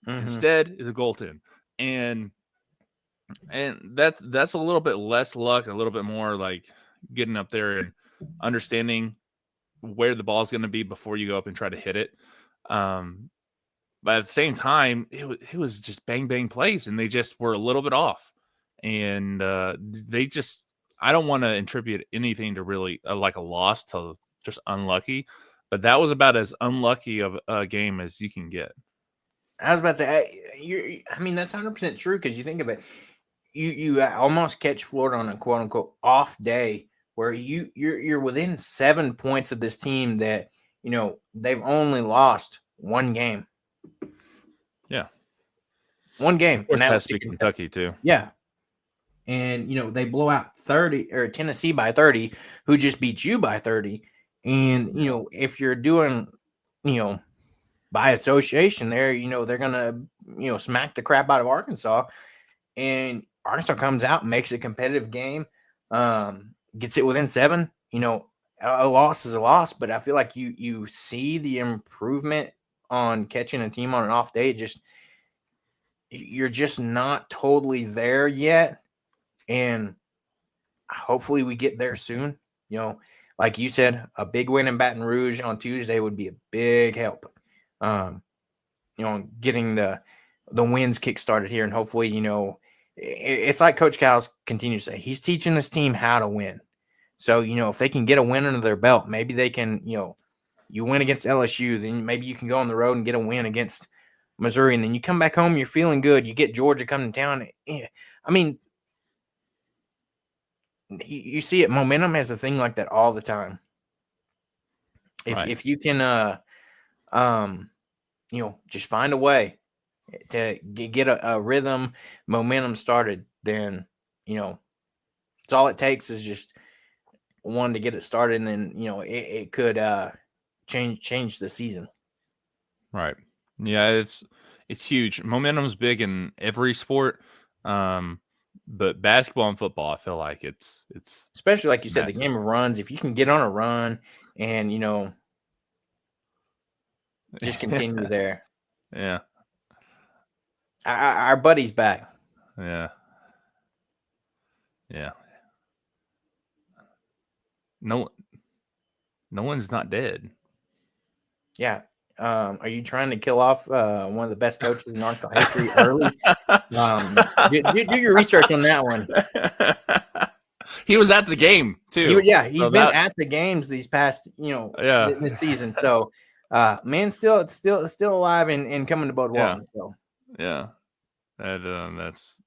Mhm. Instead, it's a goaltend, and that's a little bit less luck, a little bit more like getting up there and understanding where the ball is going to be before you go up and try to hit it. Um, but at the same time, it was just bang bang plays, and they just were a little bit off, and they just I don't want to attribute anything to really like a loss to just unlucky, but that was about as unlucky of a game as you can get. I was about to say, I mean, that's 100% true because you think of it, you almost catch Florida on a quote unquote off day where you're within 7 points of this team that they've only lost one game, Yeah, of and course, it that was has to to be Kentucky. Kentucky too. Yeah, and they blow out 30 or Tennessee by 30, who just beat you by 30, and if you're doing you know by association there, they're gonna smack the crap out of Arkansas, and Arkansas comes out, makes a competitive game, gets it within 7. A loss is a loss, but I feel like you see the improvement on catching a team on an off day. You're just not totally there yet, and hopefully we get there soon. Like you said, a big win in Baton Rouge on Tuesday would be a big help. Um, getting the wins kick started here, and hopefully, it's like Coach Cal's continues to say, he's teaching this team how to win. So, if they can get a win under their belt, maybe they can, you win against LSU, then maybe you can go on the road and get a win against Missouri, and then you come back home, you're feeling good. You get Georgia coming to town. I mean, you see it. Momentum has a thing like that all the time. Right. If you can, just find a way to get a rhythm, momentum started, then it's all it takes is just one to get it started, and then it could change the season. Right. Yeah, it's huge. Momentum's big in every sport. Um, but basketball and football, I feel like it's Especially like you said, the massive. game of runs. If you can get on a run and just continue there, Yeah. our buddy's back. Yeah. Yeah. No no one's not dead. Yeah, Are you trying to kill off one of the best coaches in Arkansas history early? Do your research on that one. He was at the game too. He's been at the games these past, this season. So, man, still alive and coming to Bud Walton. So, yeah, that's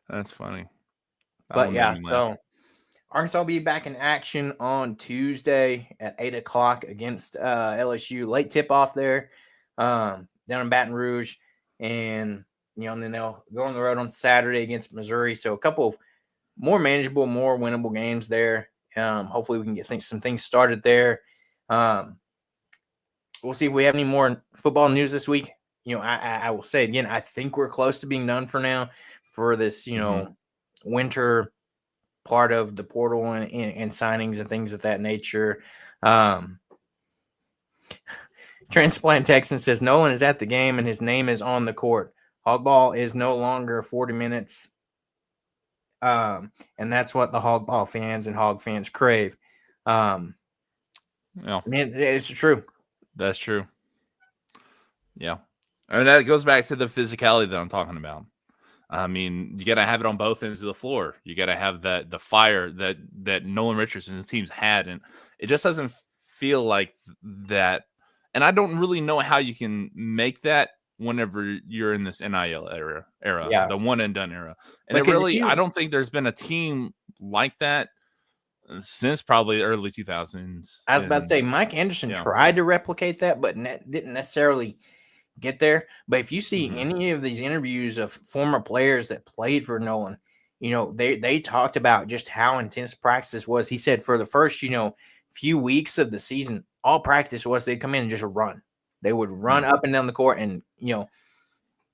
that's funny. But yeah, so Arkansas will be back in action on Tuesday at 8:00 against LSU. Late tip off there, down in Baton Rouge, and then they'll go on the road on Saturday against Missouri. So a couple of more manageable, more winnable games there. Hopefully we can get some things started there. We'll see if we have any more football news this week. I will say again, I think we're close to being done for now for this, winter part of the portal and signings and things of that nature. Transplant Texan says Nolan is at the game and his name is on the court. Hogball is no longer 40 minutes. And that's what the Hogball fans and Hog fans crave. Man, it's true. That's true. Yeah. And that goes back to the physicality that I'm talking about. I mean, you got to have it on both ends of the floor. You got to have the fire that Nolan Richardson and his teams had, and it just doesn't feel like that. And I don't really know how you can make that whenever you're in this NIL era, the one and done era. And I don't think there's been a team like that since probably the early 2000s. I was about to say Mike Anderson tried to replicate that, but didn't necessarily get there. But if you see any of these interviews of former players that played for Nolan, they talked about just how intense practice was. He said for the first, few weeks of the season, all practice was they'd come in and just run. They would run up and down the court and,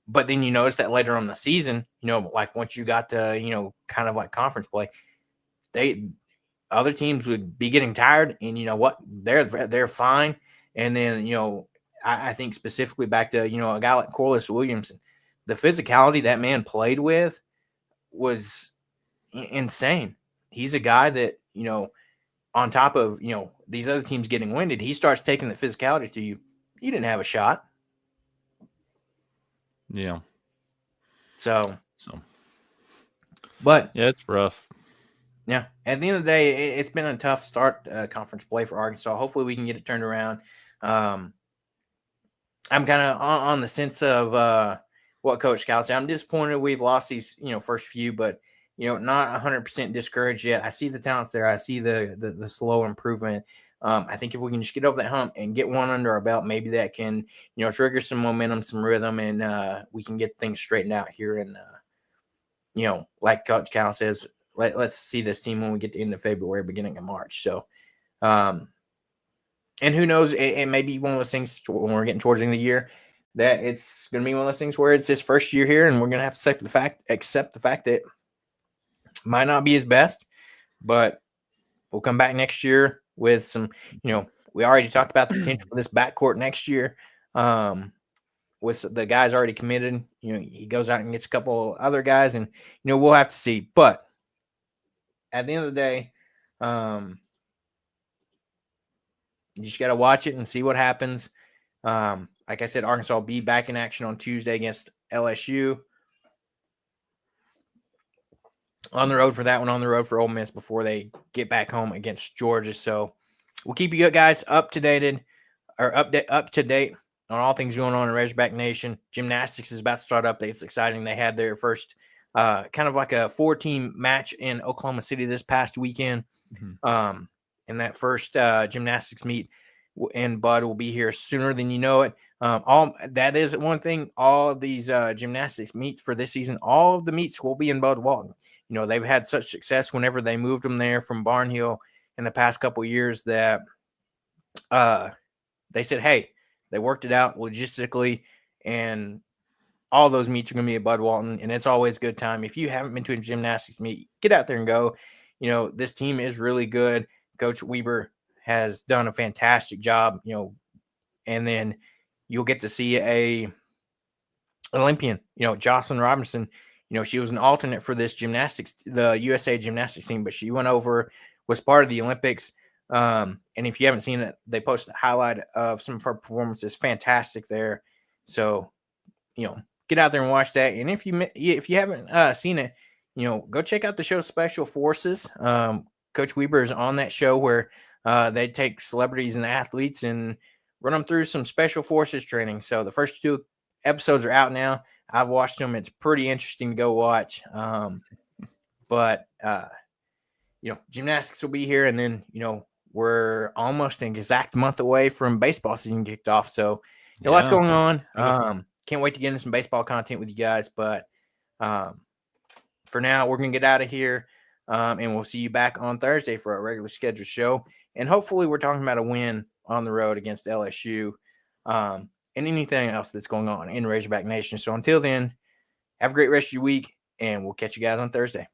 but then you notice that later on in the season, like once you got to, kind of like conference play, other teams would be getting tired and you know what, they're fine. And then, I think specifically back to, a guy like Corliss Williamson, the physicality that man played with was insane. He's a guy that, on top of, these other teams getting winded, he starts taking the physicality to you. You didn't have a shot. Yeah. So. But. Yeah, it's rough. Yeah. At the end of the day, it's been a tough start conference play for Arkansas. Hopefully we can get it turned around. I'm kind of on the sense of what Coach Scout said. I'm disappointed we've lost these, first few, but, not 100% discouraged yet. I see the talents there. I see the slow improvement. I think if we can just get over that hump and get one under our belt, maybe that can, trigger some momentum, some rhythm, and we can get things straightened out here. And, like Coach Cal says, let's see this team when we get to the end of February, beginning of March. So, and who knows, it may be one of those things when we're getting towards the end of the year that it's going to be one of those things where it's his first year here and we're going to have to accept the fact that it might not be his best, but we'll come back next year with some, we already talked about the potential for this backcourt next year with the guys already committed. He goes out and gets a couple other guys and, we'll have to see. But at the end of the day, you just got to watch it and see what happens. Like I said, Arkansas will be back in action on Tuesday against LSU. On the road for that one, on the road for Ole Miss before they get back home against Georgia. So we'll keep you guys up to date on all things going on in Razorback Nation. Gymnastics is about to start up. It's exciting. They had their first kind of like a 4-team match in Oklahoma City this past weekend. And that first gymnastics meet and Bud will be here sooner than you know it. All that is one thing. All of these gymnastics meets for this season, all of the meets will be in Bud Walton. They've had such success whenever they moved them there from Barnhill in the past couple of years that they said, hey, they worked it out logistically, and all those meets are going to be at Bud Walton, and it's always a good time. If you haven't been to a gymnastics meet, get out there and go. This team is really good. Coach Weber has done a fantastic job, and then you'll get to see a Olympian, Jocelyn Robinson. She was an alternate for this the USA gymnastics team, but she went over, was part of the Olympics. And if you haven't seen it, they posted a highlight of some of her performances. Fantastic there. So, get out there and watch that. And if you haven't seen it, go check out the show Special Forces. Coach Weber is on that show where they take celebrities and athletes and run them through some Special Forces training. So the first 2 episodes are out now. I've watched them. It's pretty interesting to go watch. But gymnastics will be here, and then we're almost an exact month away from baseball season kicked off. So lots going on. Can't wait to get into some baseball content with you guys. But for now, we're gonna get out of here, and we'll see you back on Thursday for our regular scheduled show. And hopefully, we're talking about a win on the road against LSU, and anything else that's going on in Razorback Nation. So until then, have a great rest of your week, and we'll catch you guys on Thursday.